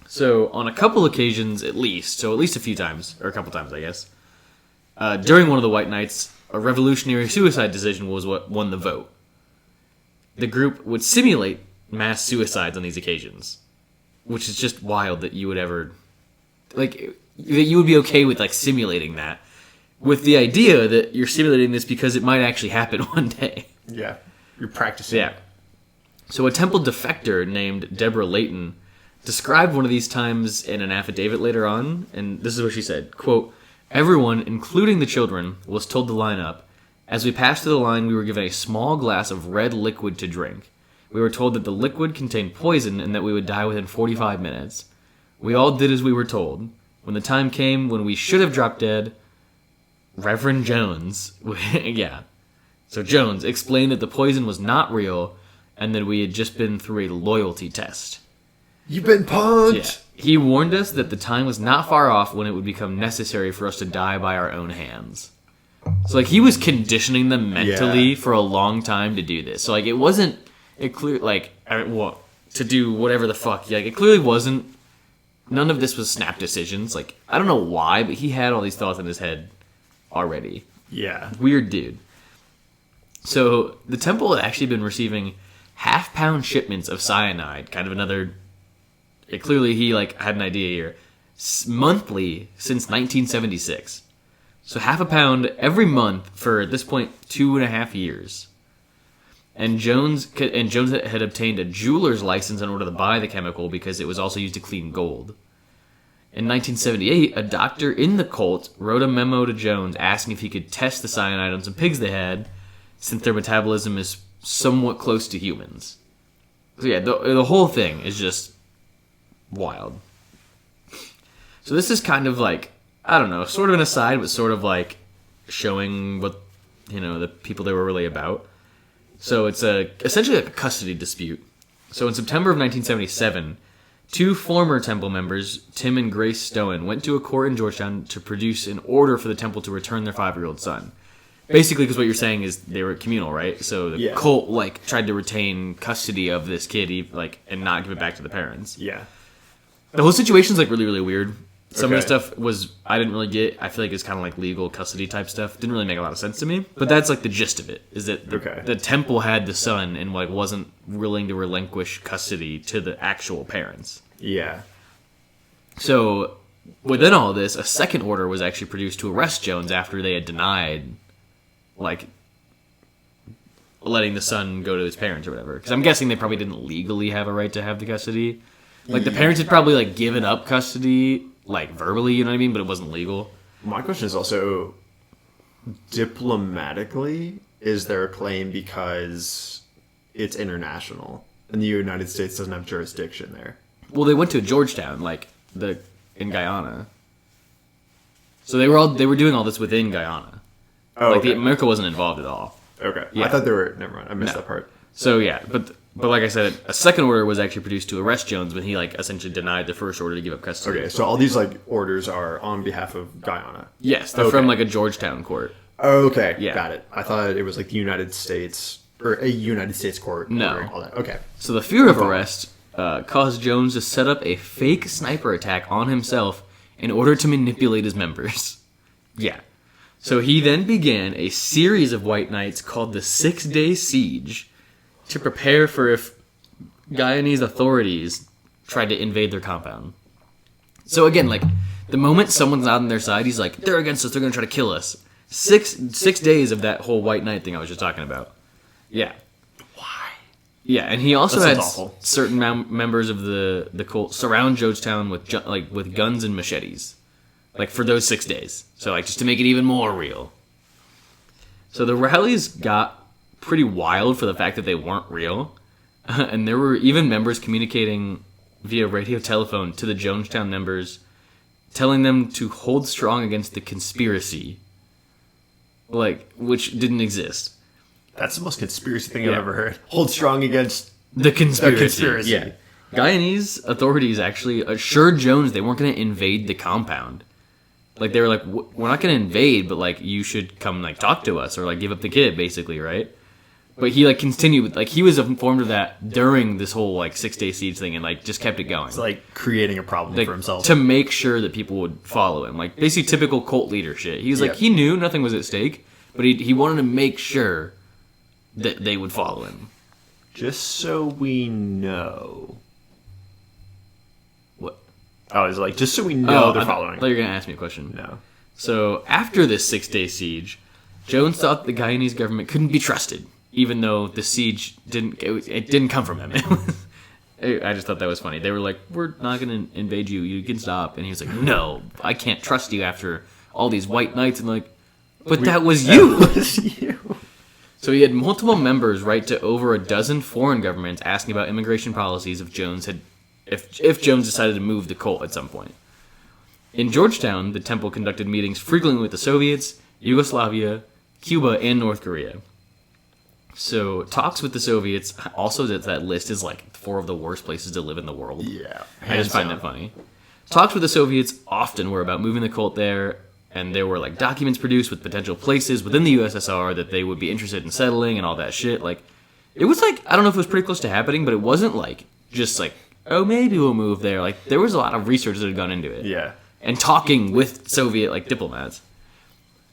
So, on a couple occasions, at least a few times, or a couple times, I guess, during one of the White Nights, a revolutionary suicide decision was what won the vote. The group would simulate mass suicides on these occasions, which is just wild that you would ever... Like, that you would be okay with, like, simulating that, with the idea that you're simulating this because it might actually happen one day. Yeah. You're practicing. Yeah. So a temple defector named Deborah Layton described one of these times in an affidavit later on, and this is what she said, quote, everyone, including the children, was told to line up. As we passed through the line, we were given a small glass of red liquid to drink. We were told that the liquid contained poison and that we would die within 45 minutes. We all did as we were told. When the time came when we should have dropped dead, Reverend Jones, so Jones explained that the poison was not real and that we had just been through a loyalty test. You've been punked! Yeah. He warned us that the time was not far off when it would become necessary for us to die by our own hands. So, like, he was conditioning them mentally for a long time to do this. So, like, to do whatever the fuck. Like, it clearly wasn't, none of this was snap decisions. Like, I don't know why, but he had all these thoughts in his head already. Yeah. Weird dude. So, the temple had actually been receiving half-pound shipments of cyanide, kind of another... Clearly, he had an idea here. Monthly since 1976. So half a pound every month for, at this point, 2.5 years. And Jones had obtained a jeweler's license in order to buy the chemical because it was also used to clean gold. In 1978, a doctor in the cult wrote a memo to Jones asking if he could test the cyanide on some pigs they had, since their metabolism is somewhat close to humans. So yeah, the whole thing is just wild. So this is kind of like, I don't know, sort of an aside, but sort of like showing what, the people they were really about. So it's essentially like a custody dispute. So in September of 1977, two former temple members, Tim and Grace Stone, went to a court in Georgetown to produce an order for the temple to return their 5-year-old son. Basically, because what you're saying is they were communal, right? So the cult tried to retain custody of this kid, and not give it back to the parents. Yeah. The whole situation's really, really weird. Some of the stuff I didn't really get. I feel like it's kind of like legal custody type stuff. Didn't really make a lot of sense to me. But that's the gist of it, is that the temple had the son and wasn't willing to relinquish custody to the actual parents. Yeah. So within all this, a second order was actually produced to arrest Jones after they had denied letting the son go to his parents or whatever. Because I'm guessing they probably didn't legally have a right to have the custody. The parents had probably given up custody verbally, you know what I mean, but it wasn't legal. My question is also, diplomatically, is there a claim because it's international and the United States doesn't have jurisdiction there? Well, they went to Georgetown, in Guyana. So they were doing all this within Guyana. Oh, America wasn't involved at all. Okay. Yeah. I thought they were, never mind, I missed that part. So yeah, but like I said, a second order was actually produced to arrest Jones when he essentially denied the first order to give up custody. Okay, so all these orders are on behalf of Guyana. Yes, they're from a Georgetown court. Okay, yeah. Got it. I thought it was the United States Or a United States court. No. All that. Okay. So the fear of arrest caused Jones to set up a fake sniper attack on himself in order to manipulate his members. Yeah. So he then began a series of white nights called the 6-Day Siege to prepare for if Guyanese authorities tried to invade their compound. So again, like, the moment someone's not on their side, he's like, they're against us, they're going to try to kill us. Six days of that whole white night thing I was just talking about. Yeah. Why? Yeah, and he also had awful. certain members of the cult surround Jonestown with guns and machetes. Like, for those 6 days. So, like, just to make it even more real. So the rallies got pretty wild for the fact that they weren't real. And there were even members communicating via radio telephone to the Jonestown members, telling them to hold strong against the conspiracy. Like, which didn't exist. That's the most conspiracy thing I've ever heard. Hold strong against the conspiracy. Yeah. Guyanese authorities actually assured Jones they weren't going to invade the compound. Like, they were like, we're not going to invade, but, like, you should come, like, talk to us or, like, give up the kid, basically, right? But he, like, continued, like, he was informed of that during this whole, like, 6-day siege thing and, like, just kept it going. It's like creating a problem like, for himself. To make sure that people would follow him. Like, basically typical cult leader shit. He was like, he knew nothing was at stake, but he wanted to make sure that they would follow him. Just so we know. What? I was like, just so we know they're I following. thought you were going to ask me a question. No. So, after this 6-day siege, Jones thought the Guyanese government couldn't be trusted, even though the siege didn't come from him. I just thought that was funny. They were like, we're not going to invade you. You can stop. And he was like, no, I can't trust you after all these white nights. And like, but that was you. That was you. So he had multiple members write to over a dozen foreign governments asking about immigration policies if Jones decided to move the cult at some point. In Georgetown, the temple conducted meetings frequently with the Soviets, Yugoslavia, Cuba, and North Korea. So talks with the Soviets, also that list is like 4 of the worst places to live in the world. Yeah. I just find that funny. Talks with the Soviets often were about moving the cult there, and there were like documents produced with potential places within the USSR that they would be interested in settling and all that shit. Like, it was like, I don't know if it was pretty close to happening, but it wasn't like, just like, oh, maybe we'll move there. Like, there was a lot of research that had gone into it. Yeah. And talking with Soviet, like, diplomats.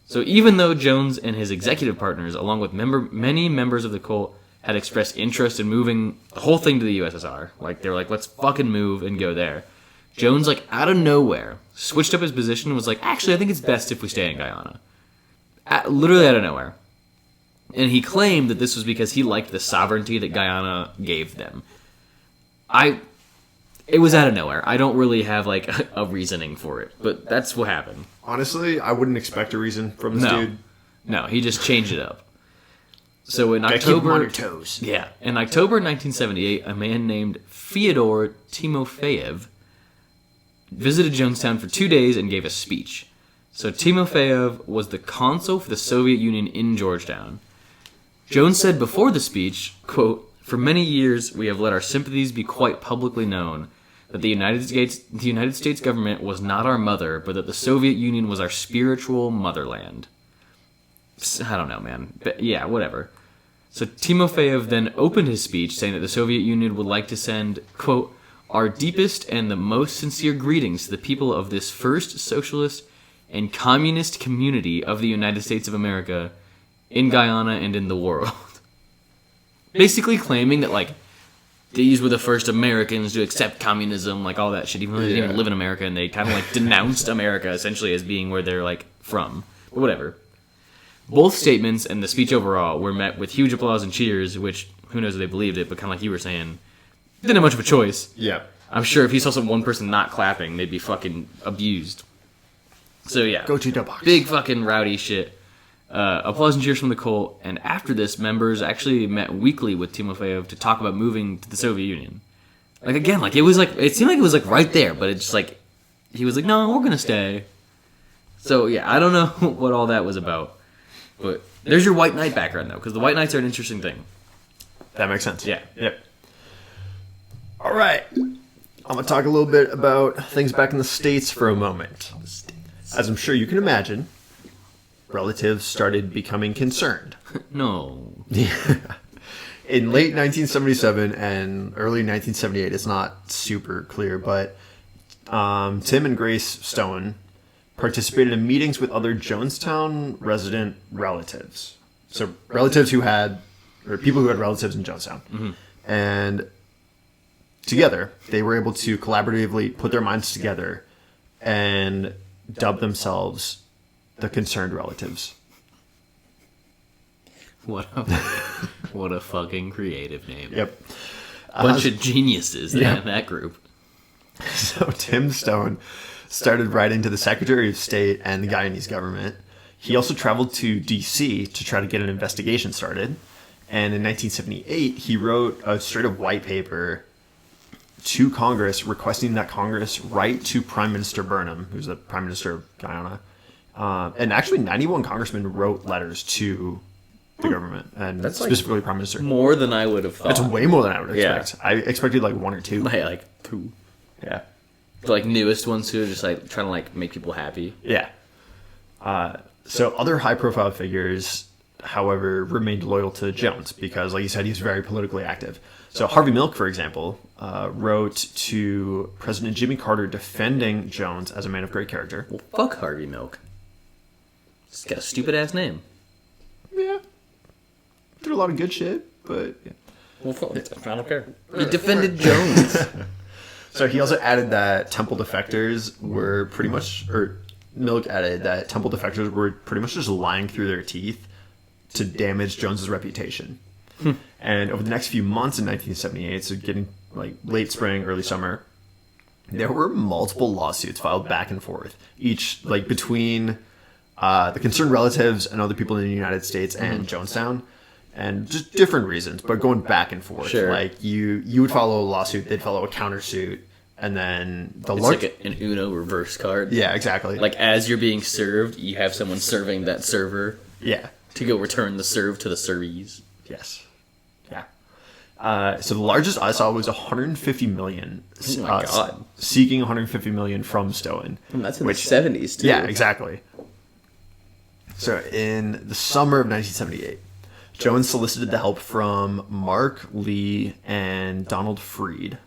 So even though Jones and his executive partners, along with many members of the cult, had expressed interest in moving the whole thing to the USSR, like, they were like, let's fucking move and go there, Jones, like, out of nowhere, switched up his position and was like, actually, I think it's best if we stay in Guyana. Literally out of nowhere. And he claimed that this was because he liked the sovereignty that Guyana gave them. It was out of nowhere. I don't really have, like, a reasoning for it, but that's what happened. Honestly, I wouldn't expect a reason from this dude. No, he just changed it up. So in Gotta October... keep him on your toes. Yeah. In October 1978, a man named Fyodor Timofeyev visited Jonestown for 2 days and gave a speech. So Timofeyev was the consul for the Soviet Union in Georgetown. Jones said before the speech, quote, "For many years we have let our sympathies be quite publicly known that the United States government was not our mother, but that the Soviet Union was our spiritual motherland." I don't know, man. But yeah, whatever. So Timofeyev then opened his speech saying that the Soviet Union would like to send, quote, "our deepest and the most sincere greetings to the people of this first socialist and communist community of the United States of America in Guyana and in the world." Basically claiming that, like, these were the first Americans to accept communism, like all that shit, even though they didn't even live in America, and they kind of, like, denounced America, essentially, as being where they're, like, from. But whatever. Both statements and the speech overall were met with huge applause and cheers, which, who knows if they believed it, but kind of like you were saying, didn't have much of a choice. Yeah. I'm sure if he saw one person not clapping, they'd be fucking abused. So yeah. Go to the box. Big fucking rowdy shit. Applause and cheers from the cult, and after this, members actually met weekly with Timofeyev to talk about moving to the Soviet Union. Like, again, like, it seemed like it was, like, right there, but it's just, like, he was like, no, we're gonna stay. So, yeah, I don't know what all that was about. But there's your White Knight background, though, because the White Knights are an interesting thing. That makes sense. Yeah. Yep. All right. I'm going to talk a little bit about things back in the States for a moment. As I'm sure you can imagine, relatives started becoming concerned. No. in late 1977 and early 1978, it's not super clear, but Tim and Grace Stone participated in meetings with other Jonestown resident relatives. So relatives who had, or people who had relatives in Jonestown. Mm-hmm. And together, they were able to collaboratively put their minds together and dub themselves the Concerned Relatives. What a fucking creative name. Yep. Bunch of geniuses in that group. So Tim Stone started writing to the Secretary of State and the Guyanese government. He also traveled to D.C. to try to get an investigation started. And in 1978, he wrote a straight-up white paper to Congress requesting that Congress write to Prime Minister Burnham, who's the Prime Minister of Guyana. And actually, 91 congressmen wrote letters to the government, and That's specifically Prime Minister. More than I would have thought. That's way more than I would expect. Yeah. I expected like one or two. Like 2. Yeah. The newest ones who are just like trying to like make people happy. Yeah. So other high-profile figures, however, remained loyal to Jones because, like you said, he's very politically active. So Harvey Milk, for example, wrote to President Jimmy Carter defending Jones as a man of great character. Well, fuck Harvey Milk. He's got a stupid-ass name. Yeah. Did a lot of good shit, but... Yeah. Well, fuck. I don't care. He defended Jones. So he also added that temple defectors were pretty much... Or Milk added that temple defectors were pretty much just lying through their teeth to damage Jones's reputation. And over the next few months in 1978, so getting like late spring, early summer, there were multiple lawsuits filed back and forth, each like between the concerned relatives and other people in the United States and Jonestown, and just different reasons, but going back and forth. Sure. Like you would follow a lawsuit, they'd follow a countersuit, and then the It's like an Uno reverse card. Yeah, exactly. Like as you're being served, you have someone serving that server. Yeah. To go return the serve to the servees. Yes. Yeah. So the largest I saw was 150 million. Oh my God. Seeking 150 million from Stone. And that's in the 70s too. Yeah, exactly. So in the summer of 1978, Jones solicited the help from Mark Lee and Donald Freed,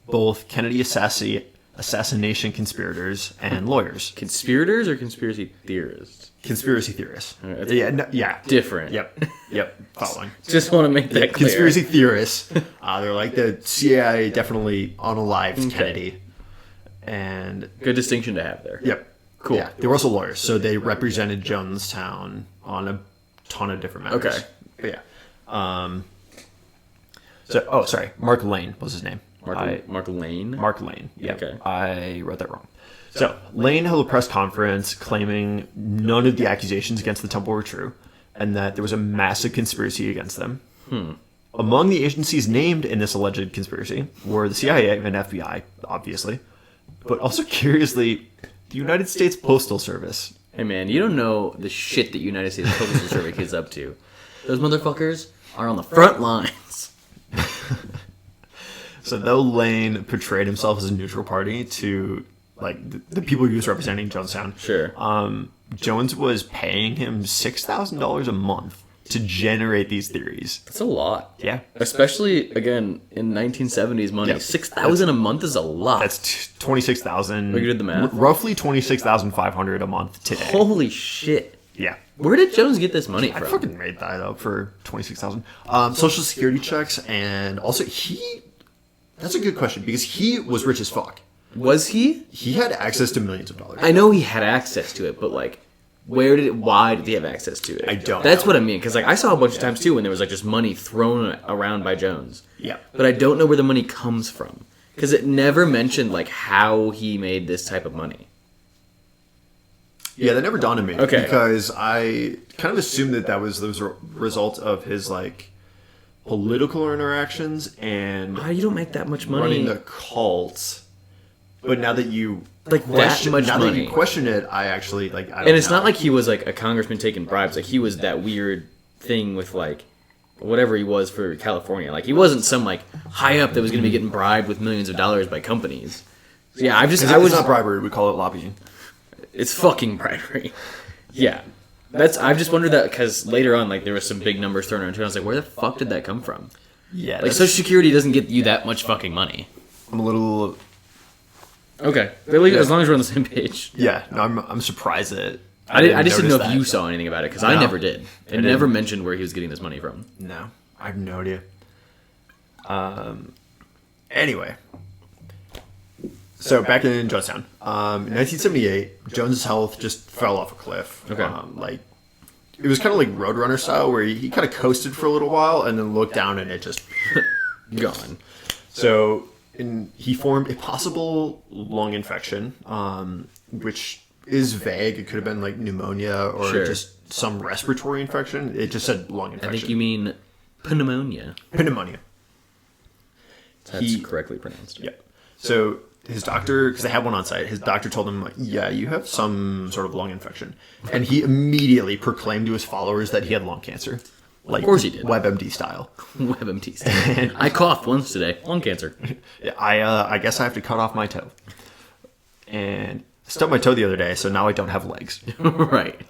both Kennedy assassination conspirators and lawyers. Conspirators or conspiracy theorists? Conspiracy theorists. Right, yeah. Different. Yep. Following. Just want to make that clear. Conspiracy theorists. They're like the CIA definitely unalived Kennedy. And good distinction to have there. Yep. Cool. Yeah, they were also lawyers, so they represented Jonestown on a ton of different matters. Okay. But yeah. Mark Lane was his name. Mark Lane? Mark Lane. Yeah. Okay. I wrote that wrong. So, Lane held a press conference claiming none of the accusations against the temple were true, and that there was a massive conspiracy against them. Among the agencies named in this alleged conspiracy were the CIA and FBI, obviously, but also, curiously, the United States Postal Service. Hey man, you don't know the shit that United States Postal Service is up to. Those motherfuckers are on the front lines. So though Lane portrayed himself as a neutral party to like the people he was representing, Jonestown, Sure. Jones was paying him $6,000 a month to generate these theories. That's a lot. Yeah. Especially, again, in 1970s money. Yep. $6,000 a month is a lot. That's $26,000. We did the math. Roughly $26,500 a month today. Holy shit. Yeah. Where did Jones get this money I from? fucking made that up for $26,000. Social security checks, and also that's a good question because he was rich as fuck. Was he? He had access to millions of dollars. I know he had access to it, but like, why did he have access to it? I don't That's know. what I mean, because like I saw a bunch of times too when there was like just money thrown around by Jones. Yeah. But I don't know where the money comes from because it never mentioned like how he made this type of money. Yeah, that never dawned on me. Okay. Because I kind of assumed that was the result of his like political interactions and You don't make that much money. running the cult. But now that you Like, that much now money. that you question it, I actually like. I don't And it's know. not like he was like a congressman taking bribes. Like he was that weird thing with like whatever he was for California. Like he wasn't some like high up that was going to be getting bribed with millions of dollars by companies. So, yeah, It's not bribery. We call it lobbying. It's fucking bribery. Yeah. I've just wondered that because later on, like, there was some big numbers thrown around too. And I was like, where the fuck did that come from? Yeah. Like, Social Security doesn't get you that much fucking money. I'm a little... Okay. As long as we're on the same page. Yeah. No, I'm surprised that... I just didn't know if you saw anything about it, because I never did. It didn't. never mentioned where he was getting this money from. No. I have no idea. Anyway. So, back in Jonestown. In 1978, Jones's health just fell off a cliff. Okay. It was kind of like Roadrunner style, where he kind of coasted for a little while, and then looked down, and it just... gone. So, he formed a possible lung infection, which... is vague. It could have been like pneumonia or just some respiratory infection. It just said lung infection. I think you mean pneumonia. Pneumonia. That's correctly pronounced. Yeah. So his doctor, because they had one on site, his doctor told him, yeah, you have some sort of lung infection. And he immediately proclaimed to his followers that he had lung cancer. Like, of course he did. WebMD style. WebMD style. I coughed once today. Lung cancer. I guess I have to cut off my toe. And... stubbed my toe the other day, so now I don't have legs. Right.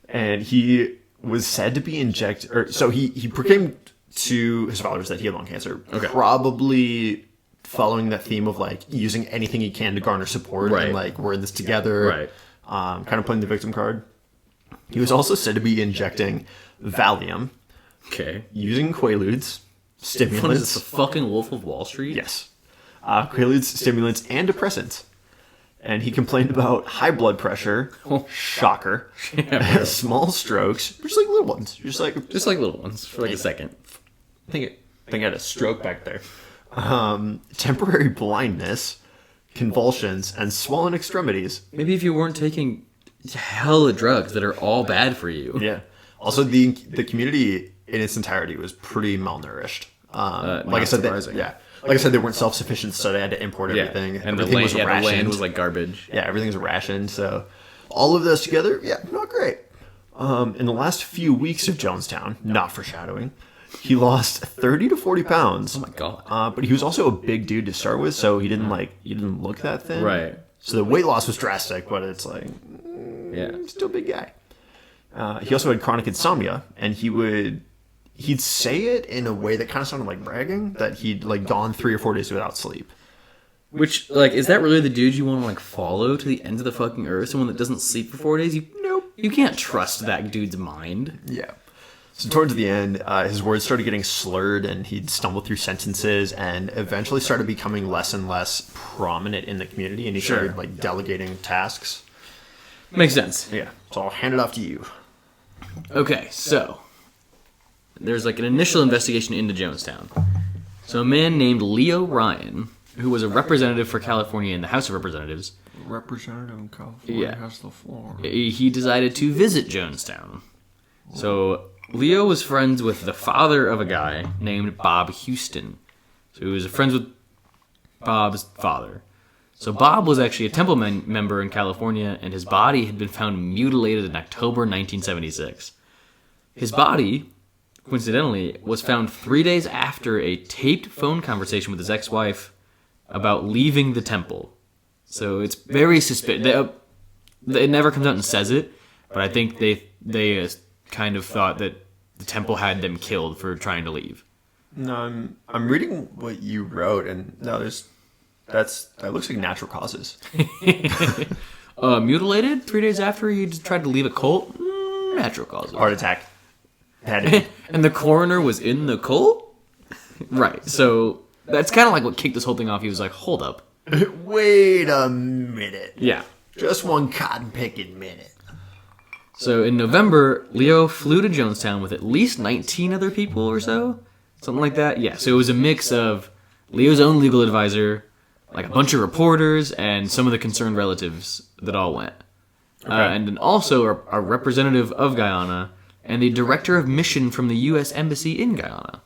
And he was said to be injected... So he proclaimed to his followers that he had lung cancer. Okay. Probably following that theme of, like, using anything he can to garner support. Right. And, like, we're in this together. Right. Kind of playing the victim card. He was also said to be injecting Valium. Okay. Using Quaaludes, stimulants. What is this, the fucking Wolf of Wall Street? Yes. Quaaludes, stimulants, and depressants. And he complained about high blood pressure, shocker, small strokes, just like little ones, just like little ones for like a second. I think I had a stroke back there. Temporary blindness, convulsions, and swollen extremities. Maybe if you weren't taking hella drugs that are all bad for you. Yeah. Also, the community in its entirety was pretty malnourished. Like I said, like I said, they weren't self-sufficient, so they had to import everything. And everything was the rationed. land was like garbage. Yeah, everything was rationed. So all of this together, not great. In the last few weeks of Jonestown, not foreshadowing, he lost 30 to 40 pounds. Oh my god! But he was also a big dude to start with, so he didn't look that thin. Right. So the weight loss was drastic, but it's like, still a big guy. He also had chronic insomnia, and he'd say it in a way that kind of sounded like bragging, that he'd like gone 3 or 4 days without sleep. Which, like, is that really the dude you want to like follow to the ends of the fucking earth? Someone that doesn't sleep for 4 days? Nope. You can't trust that dude's mind. Yeah. So towards the end, his words started getting slurred, and he'd stumble through sentences, and eventually started becoming less and less prominent in the community, and he started like delegating tasks. Makes sense. Yeah. So I'll hand it off to you. Okay, so there's like an initial investigation into Jonestown. So a man named Leo Ryan, who was a representative for California in the House of Representatives. Representative in California has the floor. He decided to visit Jonestown. So Leo was friends with the father of a guy named Bob Houston. So he was friends with Bob's father. So Bob was actually a temple member in California, and his body had been found mutilated in October 1976. His body, coincidentally, was found 3 days after a taped phone conversation with his ex-wife about leaving the temple. So it's very suspicious. It never comes out and says it, but I think they kind of thought that the temple had them killed for trying to leave. No, I'm reading what you wrote, and no, that looks like natural causes. Mutilated 3 days after he tried to leave a cult? Natural causes. Heart attack. And the coroner was in the cult? Right, so that's kind of like what kicked this whole thing off. He was like, hold up. Wait a minute. Yeah. Just one cotton-picking minute. So in November, Leo flew to Jonestown with at least 19 other people or so. Something like that. Yeah, so it was a mix of Leo's own legal advisor, like a bunch of reporters, and some of the concerned relatives that all went. Okay. And then also a representative of Guyana and the director of mission from the U.S. Embassy in Guyana.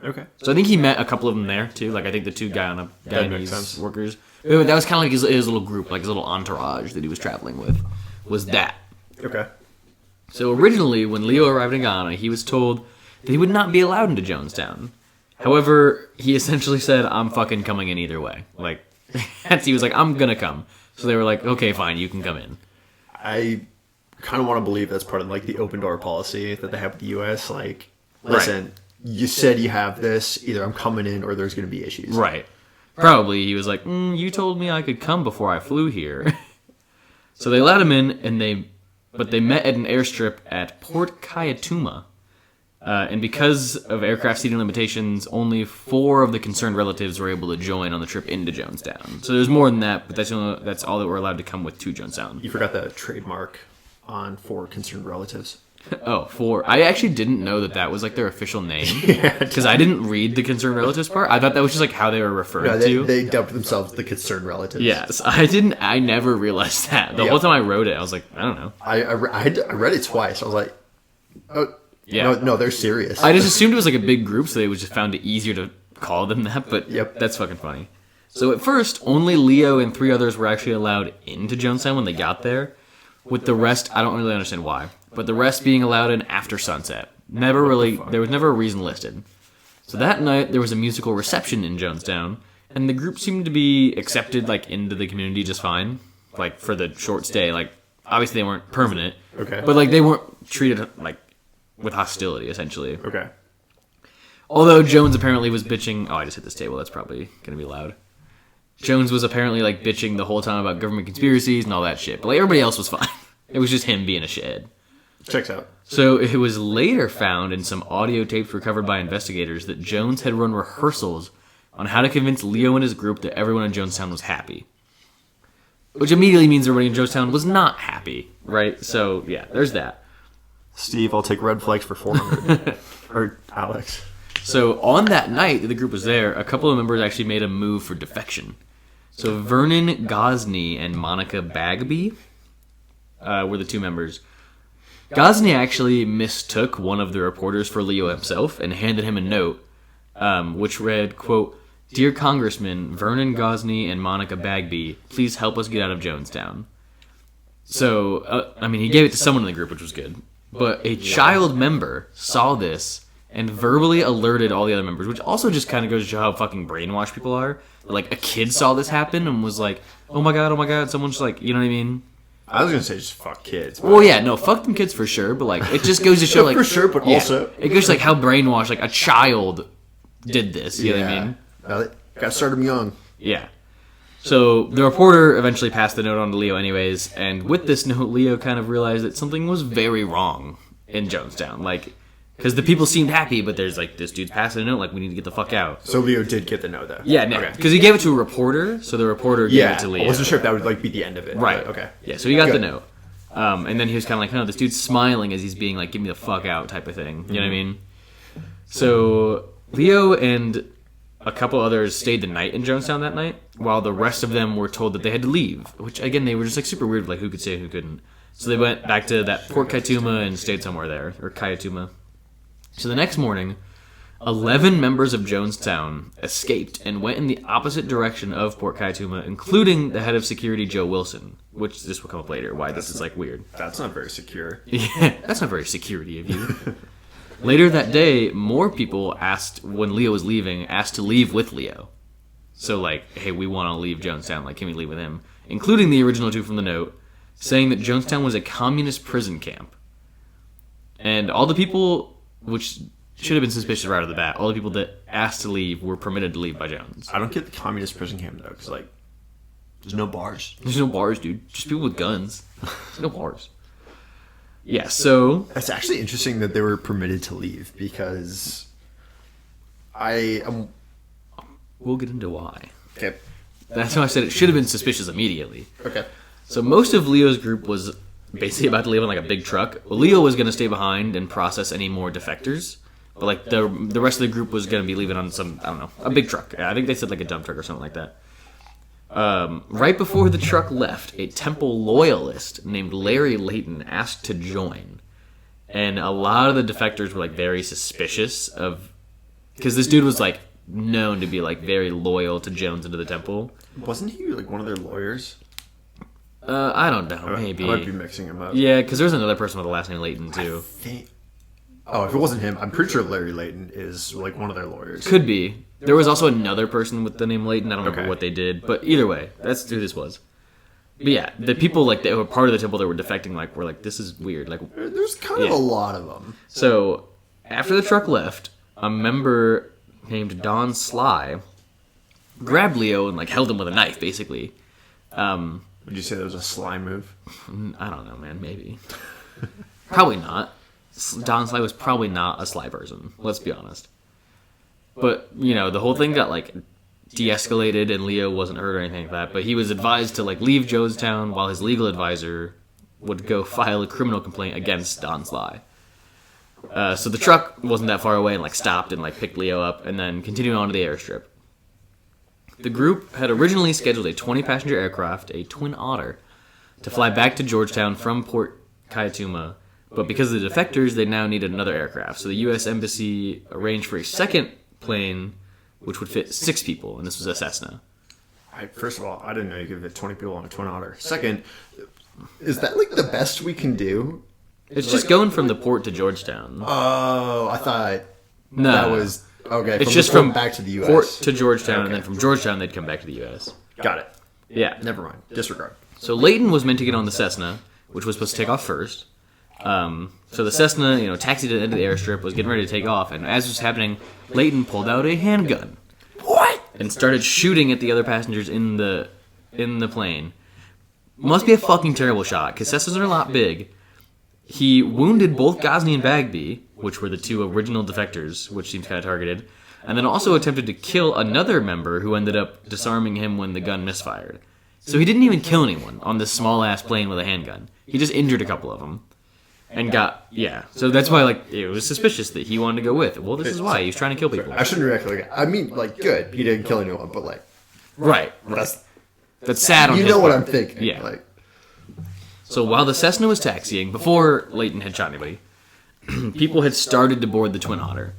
Okay. So I think he met a couple of them there, too. Like, I think the two Guyanese workers. That was kind of like his little group, like his little entourage that he was traveling with, was that. Okay. So originally, when Leo arrived in Guyana, he was told that he would not be allowed into Jonestown. However, he essentially said, I'm fucking coming in either way. Like, he was like, I'm gonna come. So they were like, okay, fine, you can come in. I kind of want to believe that's part of like the open door policy that they have with the U.S. Like, listen, you said you have this. Either I'm coming in or there's going to be issues. Right. Probably he was like, you told me I could come before I flew here. So they let him in, but they met at an airstrip at Port Kayatuma. And because of aircraft seating limitations, only 4 of the concerned relatives were able to join on the trip into Jonestown. So there's more than that, but that's all that were allowed to come with to Jonestown. You forgot the trademark on 4 concerned relatives. Oh, 4. I actually didn't know that was like their official name. Because I didn't read the concerned relatives part. I thought that was just like how they were referred to. They dubbed themselves the concerned relatives. Yes, I never realized that. The whole time I wrote it, I was like, I don't know. I read it twice. I was like, oh, yeah. No, they're serious. I just assumed it was like a big group, so they just found it easier to call them that, but that's fucking funny. So at first, only Leo and 3 others were actually allowed into Jonestown when they got there. With the rest, I don't really understand why. But the rest being allowed in after sunset. There was never a reason listed. So that night, there was a musical reception in Jonestown, and the group seemed to be accepted, like, into the community just fine. Like, for the short stay. Like, obviously they weren't permanent. Okay. But, like, they weren't treated, like, with hostility, essentially. Okay. Although Jones apparently was bitching... Oh, I just hit this table. That's probably going to be loud. Jones was apparently, like, bitching the whole time about government conspiracies and all that shit. But, like, everybody else was fine. It was just him being a shithead. Checks out. So it was later found in some audio tapes recovered by investigators that Jones had run rehearsals on how to convince Leo and his group that everyone in Jonestown was happy. Which immediately means everybody in Jonestown was not happy, right? So, yeah, there's that. Steve, I'll take red flags for 400. Or Alex. So on that night that the group was there, a couple of members actually made a move for defection. So Vernon Gosney and Monica Bagby were the 2 members. Gosney actually mistook one of the reporters for Leo himself and handed him a note, which read, quote, "Dear Congressman, Vernon Gosney and Monica Bagby, please help us get out of Jonestown." So, he gave it to someone in the group, which was good. But a child member saw this and verbally alerted all the other members, which also just kind of goes to show how fucking brainwashed people are. Like, a kid saw this happen and was like, oh my god, someone's like, you know what I mean? I was going to say just fuck kids. But... Well, yeah, no, fuck them kids for sure, but, like, it just goes to show, like... For sure, but also... It goes to, like, how brainwashed, like, a child did this, you know what I mean? Gotta start them young. Yeah. So, the reporter eventually passed the note on to Leo anyways, and with this note, Leo kind of realized that something was very wrong in Jonestown. Like, because the people seemed happy, but there's, like, this dude's passing a note, like, we need to get the fuck out. So Leo did get the note, though? Yeah, no. Because he gave it to a reporter, so the reporter gave it to Leo. I wasn't sure if that would, like, be the end of it. Right. Okay. Yeah, so he got the note. And then he was kind of like, no, this dude's smiling as he's being like, get me the fuck out type of thing. You know what I mean? So Leo and a couple others stayed the night in Jonestown that night, while the rest of them were told that they had to leave. Which, again, they were just like super weird, like who could stay and who couldn't. So they went back to that Port Kayatuma and stayed somewhere there, or Kayatuma. So the next morning, 11 members of Jonestown escaped and went in the opposite direction of Port Kayatuma, including the head of security, Joe Wilson, which this will come up later, why this is, like, weird. That's not very secure. Yeah, that's not very security of you. Later that day, more people asked, when Leo was leaving, asked to leave with Leo. So, like, hey, we want to leave Jonestown, like, can we leave with him? Including the original 2 from the note, saying that Jonestown was a communist prison camp. And all the people, which should have been suspicious right out of the bat, all the people that asked to leave were permitted to leave by Jones. I don't get the communist prison camp, though, because, like, there's no bars. There's no bars, dude. Just people with guns. There's no bars. Yeah, so... It's actually interesting that they were permitted to leave, because We'll get into why. Okay. That's why I said it should have been suspicious immediately. Okay. So most of Leo's group was basically about to leave on, like, a big truck. Leo was going to stay behind and process any more defectors. But, like, the rest of the group was going to be leaving on some, I don't know, a big truck. I think they said, like, a dump truck or something like that. Right before the truck left, a temple loyalist named Larry Layton asked to join. And a lot of the defectors were, like, very suspicious of... Because this dude was, like, known to be, like, very loyal to Jones and to the temple. Wasn't he, like, one of their lawyers? I don't know, maybe. I might be mixing him up. Yeah, because there's another person with the last name Layton, too. If it wasn't him, I'm pretty sure Larry Layton is, like, one of their lawyers. Could be. There was also another person with the name Layton. I don't remember what they did. But either way, that's who this was. But yeah, the people like that were part of the temple that were defecting were like, this is weird. Like, there's kind of a lot of them. So after the truck left, a member named Don Sly grabbed Leo and held him with a knife, basically. Would you say that was a sly move? I don't know, man. Maybe. Probably not. Don Sly was probably not a sly person. Let's be honest. But the whole thing got de-escalated, and Leo wasn't hurt or anything like that. But he was advised to leave Jonestown while his legal advisor would go file a criminal complaint against Don Sly. So the truck wasn't that far away and stopped and picked Leo up and then continued on to the airstrip. The group had originally scheduled a 20-passenger aircraft, a Twin Otter, to fly back to Georgetown from Port Kaituma, but because of the defectors, they now needed another aircraft. So the U.S. Embassy arranged for a second plane, which would fit 6 people, and this was a Cessna. First of all, I didn't know you could fit 20 people on a Twin Otter. Second, is that the best we can do? It's just going from the port to Georgetown. Oh, I thought no, that was... Okay, it's just from back to the U.S. Port to Georgetown, and then from Georgetown they'd come back to the U.S. Got it. Yeah. Never mind. Disregard. So Layton was meant to get on the Cessna, which was supposed to take off first. So the Cessna, taxied to the end of the airstrip, was getting ready to take off, and as this was happening, Layton pulled out a handgun. What? And started shooting at the other passengers in the plane. Must be a fucking terrible shot, because Cessnas are a lot big. He wounded both Gosney and Bagby, which were the 2 original defectors, which seems kind of targeted, and then also attempted to kill another member who ended up disarming him when the gun misfired. So he didn't even kill anyone on this small-ass plane with a handgun. He just injured a couple of them. And so that's why, it was suspicious that he wanted to go with. Well, this is why. He was trying to kill people. I shouldn't react I mean, good. He didn't kill anyone, but, Right. That's sad on his part. what I'm thinking. Yeah. So while the Cessna was taxiing, before Layton had shot anybody, people had started to board the Twin Otter.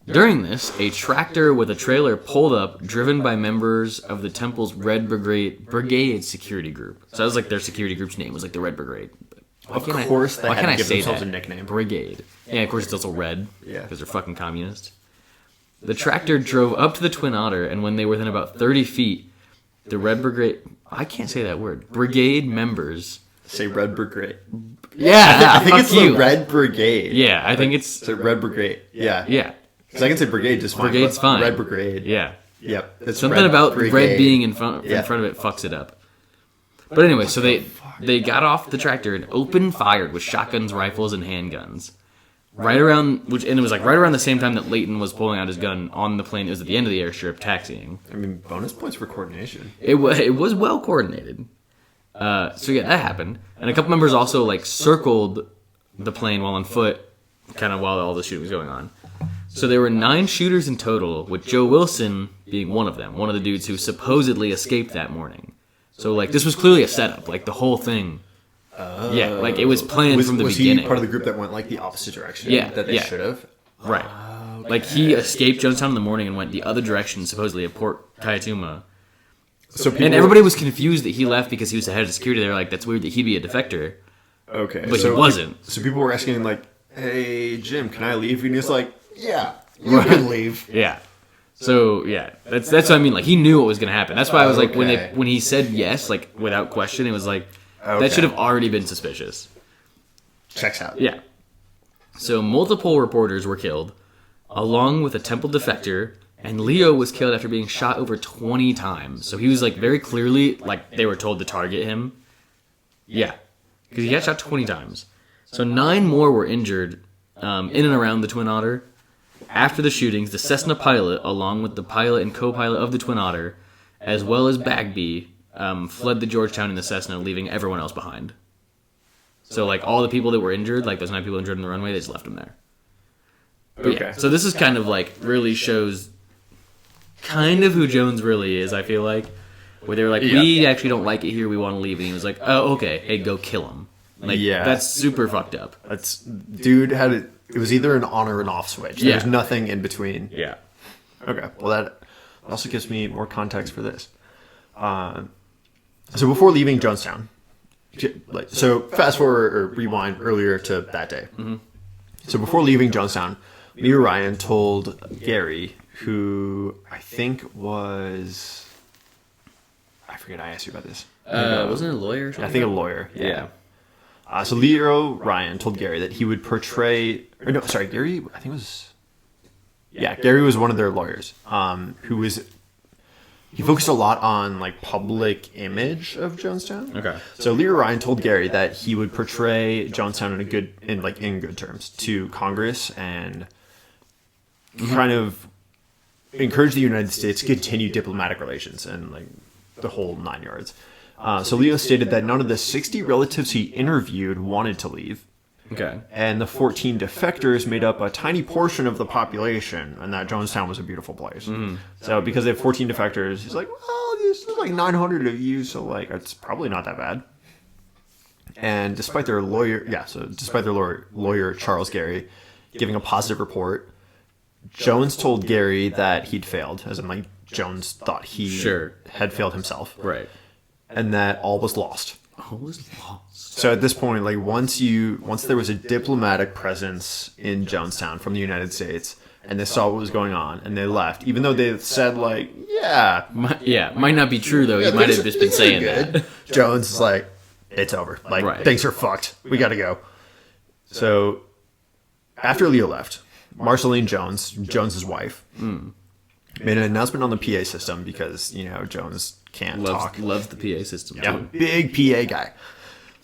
During this, a tractor with a trailer pulled up, driven by members of the temple's Red Brigade security group. So that was their security group's name, was the Red Brigade. Of course they had to give themselves that? a nickname. Brigade. Yeah, of course it's also red. Yeah. Because they're fucking communists. The tractor drove up to the Twin Otter, and when they were within about 30 feet, the Red Brigade... I can't say that word. Brigade members... Say Red Brigade. Yeah, I think it's the Red Brigade. Yeah, I think it's... the Red Brigade. Yeah. Yeah. Because I can say Brigade just fine. Brigade's fine. Red Brigade. Yeah. Yep. It's something about Brigade. Red being in front of it fucks it up. But anyway, so they got off the tractor and open fired with shotguns, rifles, and handguns. Right around it was right around the same time that Layton was pulling out his gun on the plane. It was at the end of the airstrip, taxiing. I mean, bonus points for coordination. It was well coordinated. So yeah, that happened, and a couple members also circled the plane while on foot, kind of while all the shooting was going on. So there were 9 shooters in total, with Joe Wilson being one of them, one of the dudes who supposedly escaped that morning. So this was clearly a setup, the whole thing. Yeah, it was planned from the beginning. Was he part of the group that went the opposite direction? Yeah, that they should have. Right. Okay. He escaped Jonestown in the morning and went the other direction, supposedly at Port Kaituma. And everybody was confused that he left because he was the head of security. They were like, "That's weird that he'd be a defector." Okay, but he wasn't. So people were asking "Hey Jim, can I leave?" And he was like, "Yeah, you can leave." Yeah. So yeah, that's what I mean. He knew what was gonna happen. That's why I was when he said yes, without question, it was that should have already been suspicious. Checks out. Yeah. So multiple reporters were killed, along with a temple defector, and Leo was killed after being shot over 20 times. So he was very clearly they were told to target him. Yeah, because he got shot 20 times. So 9 more were injured in and around the Twin Otter. After the shootings, the Cessna pilot, along with the pilot and co-pilot of the Twin Otter, as well as Bagby, fled the Georgetown in the Cessna, leaving everyone else behind. So all the people that were injured, those 9 people injured on the runway, they just left them there. But okay. Yeah, so this is kind of really shows kind of who Jones really is, I feel like. Where they were we actually don't like it here, we want to leave. And he was like, oh, okay, hey, go kill him. That's super fucked up. Dude had it. It was either an on or an off switch. There's nothing in between. Yeah. Okay. Well, that also gives me more context for this. So before leaving Jonestown, so fast forward or rewind earlier to that day. Mm-hmm. So before leaving Jonestown, Lee Ryan told Gary, who I think was, I forget, I asked you about this. Wasn't it a lawyer or something? I think a lawyer. Yeah. So Leo Ryan told Gary that he would portray... Or no, sorry, Gary... I think it was... Yeah, Gary was one of their lawyers, who was... He focused a lot on like public image of Jonestown. Okay. So Leo Ryan told Gary that he would portray Jonestown in good terms to Congress and kind of encourage the United States to continue diplomatic relations and like the whole 9 yards. So Leo stated that none of the 60 relatives he interviewed wanted to leave. Okay. And the 14 defectors made up a tiny portion of the population, and that Jonestown was a beautiful place. Mm-hmm. So because they have 14 defectors, he's like, well, there's like 900 of you, so like it's probably not that bad. And despite their lawyer, Charles Gary, giving a positive report, Jones told Gary that he'd failed, as in like Jones thought he had failed himself. Right. And that all was lost. All was lost. So at this point, like once there was a diplomatic presence in Jonestown from the United States, and they saw what was going on, and they left, even though they said like, might not be true though. He might have just been saying that. Jones is like, it's over. Like things are fucked. We got to go. So after Leo left, Marceline Jones, Jones's wife, made an announcement on the PA system because Jones can't talk. Loves the PA system. Yeah, big PA guy.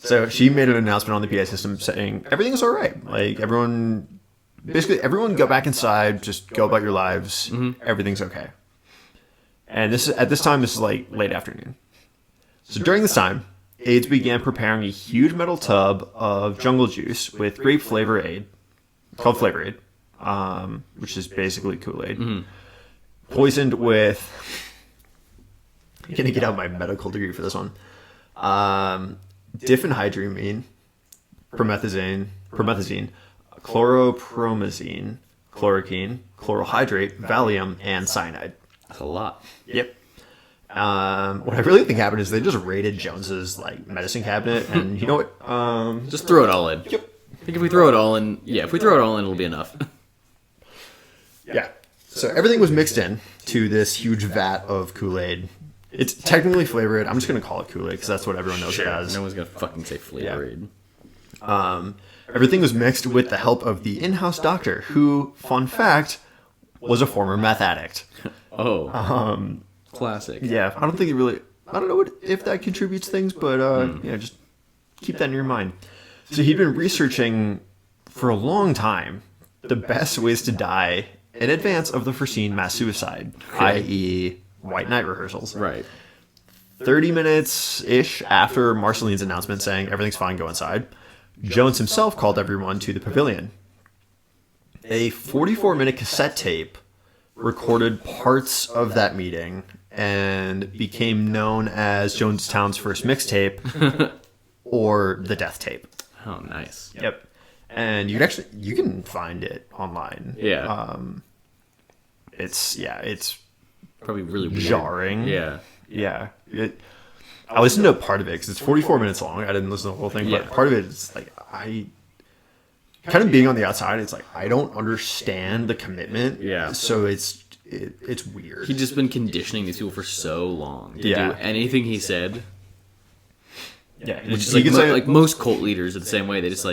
So she made an announcement on the PA system saying everything's all right. Like everyone go back inside, just go about your lives. Mm-hmm. Everything's okay. And at this time, this is like late afternoon. So during this time, aides began preparing a huge metal tub of jungle juice with grape flavor aid, called Flavor Aid, which is basically Kool-Aid, poisoned with. I'm gonna get out my medical degree for this one. Diphenhydramine, promethazine, chloropromazine, chloroquine, chlorohydrate, Valium, and cyanide. That's a lot. Yep. What I really think happened is they just raided Jones's medicine cabinet, and you know what? Just throw it all in. Yep. I think if we throw it all in, it'll be enough. Yeah. So everything was mixed in to this huge vat of Kool-Aid. It's technically Flavor Aid. I'm just going to call it Kool-Aid because that's what everyone knows it as. No one's going to fucking say Flavor Aid. Everything was mixed with the help of the in-house doctor, who, fun fact, was a former meth addict. Oh. Classic. Yeah, I don't know if that contributes things, but just keep that in your mind. So he'd been researching for a long time the best ways to die in advance of the foreseen mass suicide, i.e., White Night rehearsals. Right. 30 minutes-ish after Marceline's announcement saying everything's fine, go inside, Jones himself called everyone to the pavilion. A 44-minute cassette tape recorded parts of that meeting and became known as Jonestown's first mixtape or the Death Tape. Oh, nice. Yep. And you can find it online. Yeah. It's probably really weird. Jarring. Yeah. Yeah. I listened to part of it because it's 44 minutes long. I didn't listen to the whole thing, but part of it is kind of being on the outside, it's like I don't understand the commitment. Yeah. So it's weird. He'd just been conditioning these people for so long to do anything he said. Yeah. Which is like most cult leaders are the same way. They just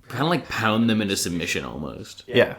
kind of pound them into submission almost. Yeah,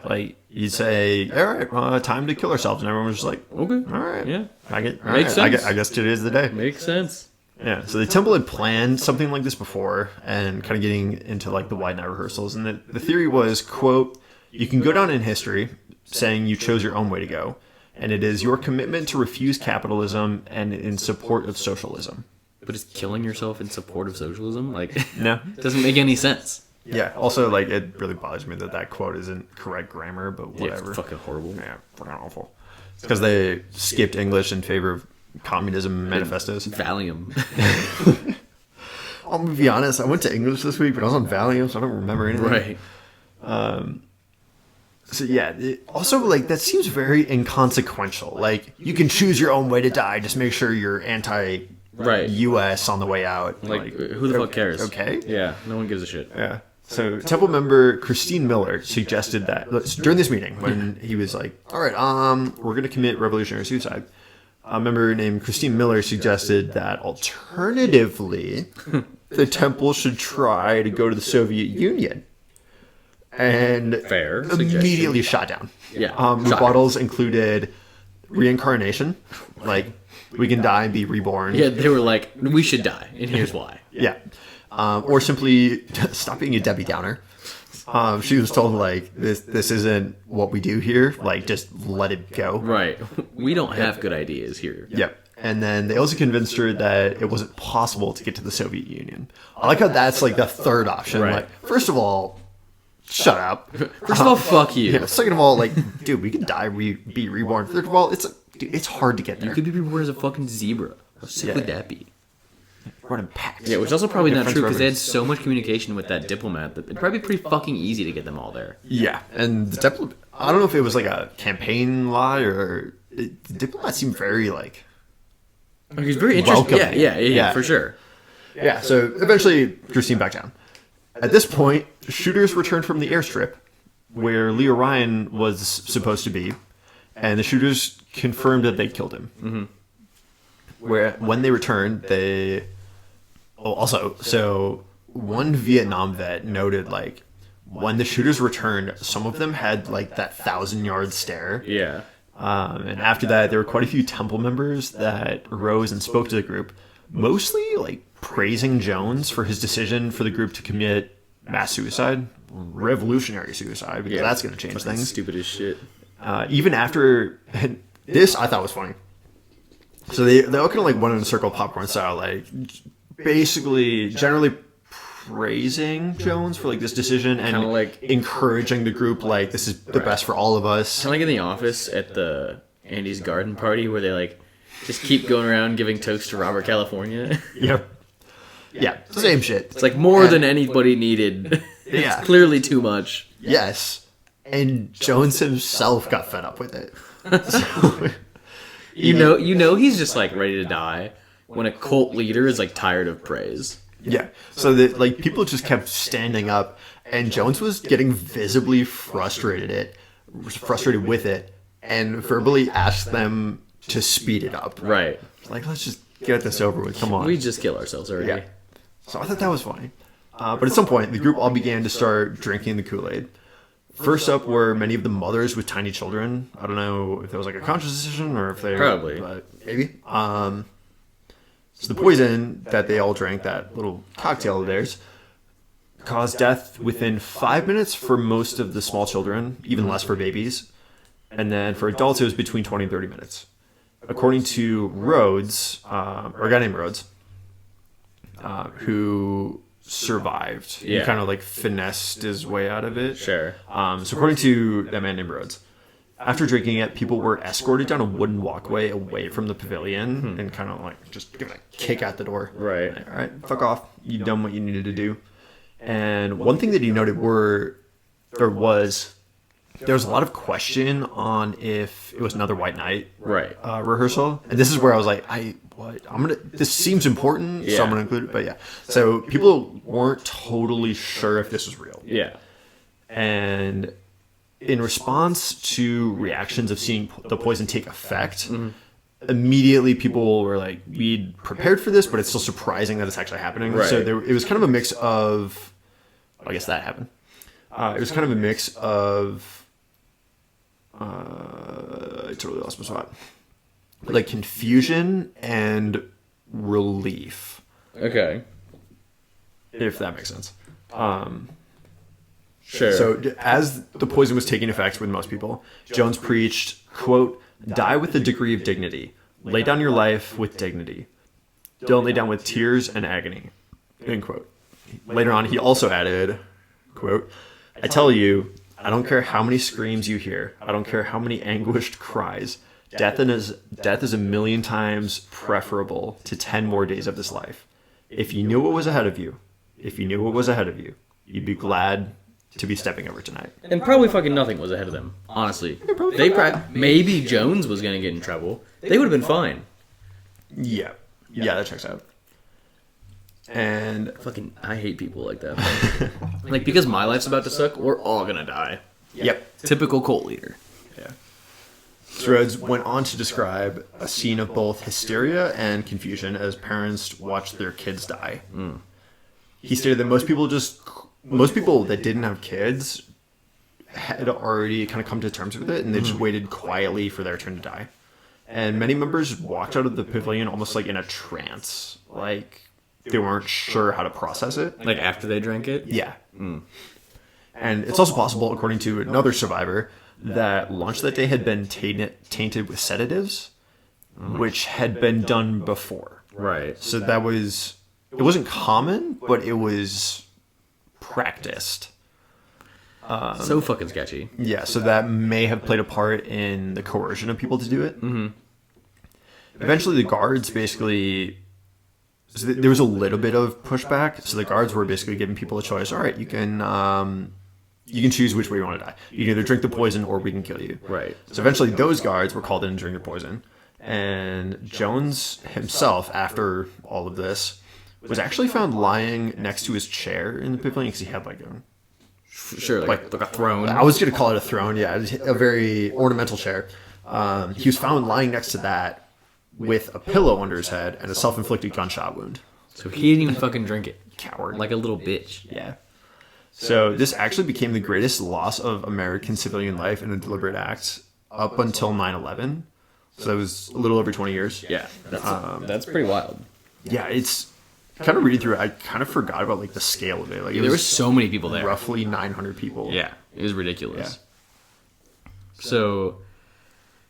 you'd say, all right, time to kill ourselves, and everyone was just like, okay, all right, yeah, makes sense. I guess today is the day. Makes sense. Yeah, so the temple had planned something like this before, and kind of getting into the White Night rehearsals, and the theory was, quote, you can go down in history saying you chose your own way to go, and it is your commitment to refuse capitalism and in support of socialism. But is killing yourself in support of socialism? No, it doesn't make any sense. Yeah, also, it really bothers me that quote isn't correct grammar, but whatever. Yeah, it's fucking horrible. Yeah, fucking awful. It's because they skipped English in favor of communism manifestos. Valium. I'm going to be honest, I went to English this week, but I was on Valium, so I don't remember anything. Right. So, yeah, also, that seems very inconsequential. You can choose your own way to die, just make sure you're anti-U.S. on the way out. Who the fuck cares? Okay. Yeah, no one gives a shit. Yeah. So temple member Christine Miller suggested that during this meeting when he was like, all right, we're going to commit revolutionary suicide. a member named Christine Miller suggested that alternatively, the temple should try to go to the Soviet Union. And Fair immediately shot down. Yeah. Rebuttals included reincarnation, like we can die and be reborn. Yeah, they were like, we should die, and here's why. Yeah. Or simply stop being a Debbie Downer. She was told, like, this isn't what we do here. Like, just let it go. Right. We don't have good ideas here. Yep. And then they also convinced her that it wasn't possible to get to the Soviet Union. I like how that's, like, the third option. Right. Like, first of all, shut up. First of all, fuck you. Yeah, second of all, like, dude, we can die, be reborn. Third of all, it's hard to get there. You could be reborn as a fucking zebra. How sick would that be? Running packs. Yeah, which is also probably not true because they had so much communication with that diplomat that it'd probably be pretty fucking easy to get them all there. Yeah, and the diplomat, I don't know if it was like a campaign lie or the diplomat seemed very like He's very interesting. welcoming. Yeah, for sure. Yeah, so eventually Christine backed down. At this point, shooters returned from the airstrip where Leo Ryan was supposed to be, and the shooters confirmed that they killed him. Mm-hmm. When they returned, so one Vietnam vet noted, like, when the shooters returned, some of them had, like, that 1,000-yard stare. Yeah. And after that, there were quite a few temple members that rose and spoke to the group, mostly, like, praising Jones for his decision for the group to commit mass suicide, revolutionary suicide, because that's going to change things. Stupid as shit. Even after... This, I thought was funny. So they all kind of, like, went in a circle popcorn style, like... basically generally praising Jones for like this decision and kinda like encouraging the group like this is the best for all of us. Kind of like in The Office at the Andy's garden party where they like just keep going around giving toast to Robert California. Yep. Yeah, same shit. It's like more than anybody needed. Yeah. It's clearly too much. Yes. And Jones himself got fed up with it. So, you know he's just like ready to die when a cult leader is like tired of praise. Yeah. So that like people just kept standing up and Jones was getting visibly frustrated with it and verbally asked them to speed it up. Right. Like, let's just get this over with. Come on. We just kill ourselves already. Yeah. So I thought that was funny. But at some point, the group all began to start drinking the Kool-Aid. First up were many of the mothers with tiny children. I don't know if that was like a conscious decision or if they... Probably. But maybe. So the poison that they all drank, that little cocktail of theirs, caused death within 5 minutes for most of the small children, even less for babies. And then for adults, it was between 20 and 30 minutes. According to Rhodes, or a guy named Rhodes, who survived. He kind of like finessed his way out of it. Sure. So according to that man named Rhodes, after drinking it, people were escorted down a wooden walkway away from the pavilion and kind of like just given a kick out the door. Right. Like, all right, fuck off. You've done what you needed to do. And one thing that he noted there was a lot of question on if it was another White Knight rehearsal. And this is where I was like, this seems important, so I'm going to include it. But yeah. So people weren't totally sure if this was real. Yeah. And in response to reactions of seeing the poison take effect, immediately people were like, we'd prepared for this, but it's still surprising that it's actually happening. Right. So it was kind of a mix of, I guess that happened. It was kind of a mix of, I totally lost my spot. Like confusion and relief. Okay. If that makes sense. Sure. So as the poison was taking effect with most people, Jones preached, quote, "Die with a degree of dignity. Lay down your life with dignity. Don't lay down with tears and agony," end quote. Later on, he also added, quote, "I tell you, I don't care how many screams you hear. I don't care how many anguished cries. Death is a million times preferable to 10 more days of this life. If you knew what was ahead of you, you'd be glad to be stepping over tonight." And probably fucking nothing was ahead of them, honestly. Maybe Jones was going to get in trouble. They would have been fine. Yeah, that checks out. And fucking, I hate people like that. Like, because my life's about to suck, we're all going to die. Yep. Typical cult leader. Yeah. Threads went on to describe a scene of both hysteria and confusion as parents watched their kids die. He stated that most people that didn't have kids had already kind of come to terms with it, and they just waited quietly for their turn to die. And many members walked out of the pavilion almost like in a trance, like they weren't sure how to process it. Like after they drank it? Yeah. And it's also possible, according to another survivor, that lunch that day had been tainted with sedatives, which had been done before. Right. So it wasn't common, but it was practiced. So fucking sketchy. Yeah, so that may have played a part in the coercion of people to do it. Eventually, the guards basically... So there was a little bit of pushback. So the guards were basically giving people a choice. All right, you can choose which way you want to die. You can either drink the poison or we can kill you. Right. So eventually those guards were called in to drink the poison. And Jones himself, after all of this, was actually found lying next to his chair in the pavilion because he had like a throne. I was going to call it a throne, yeah. A very ornamental chair. He was found lying next to that with a pillow under his head and a self-inflicted gunshot wound. So he didn't even fucking drink it. Coward. Like a little bitch. Yeah. So this actually became the greatest loss of American civilian life in a deliberate act up until 9/11. So that was a little over 20 years. Yeah. That's pretty wild. Yeah, it's kind of reading through it. I kind of forgot about like the scale of it. Like There were so many people there. Roughly 900 people. Yeah. It was ridiculous. Yeah. So,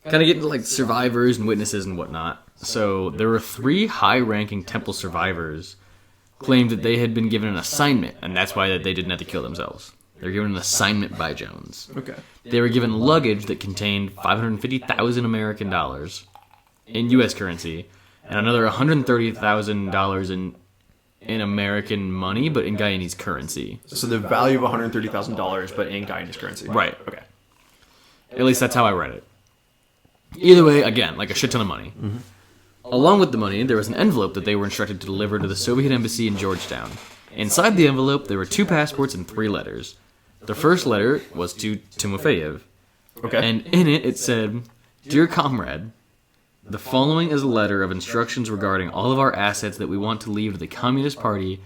kind of getting to like survivors and witnesses and whatnot. So there were 3 high-ranking temple survivors claimed that they had been given an assignment, and that's why they didn't have to kill themselves. They were given an assignment by Jones. Okay. They were given luggage that contained $550,000 American dollars in U.S. currency, and another $130,000 in American money, but in Guyanese currency. So the value of $130,000, but in Guyanese currency. Right. Okay. At least that's how I read it. Either way, again, like a shit ton of money. Along with the money, there was an envelope that they were instructed to deliver to the Soviet embassy in Georgetown. Inside the envelope, there were 2 passports and 3 letters. The first letter was to Timofeyev. Okay. And in it said, "Dear comrade, the following is a letter of instructions regarding all of our assets that we want to leave to the Communist Party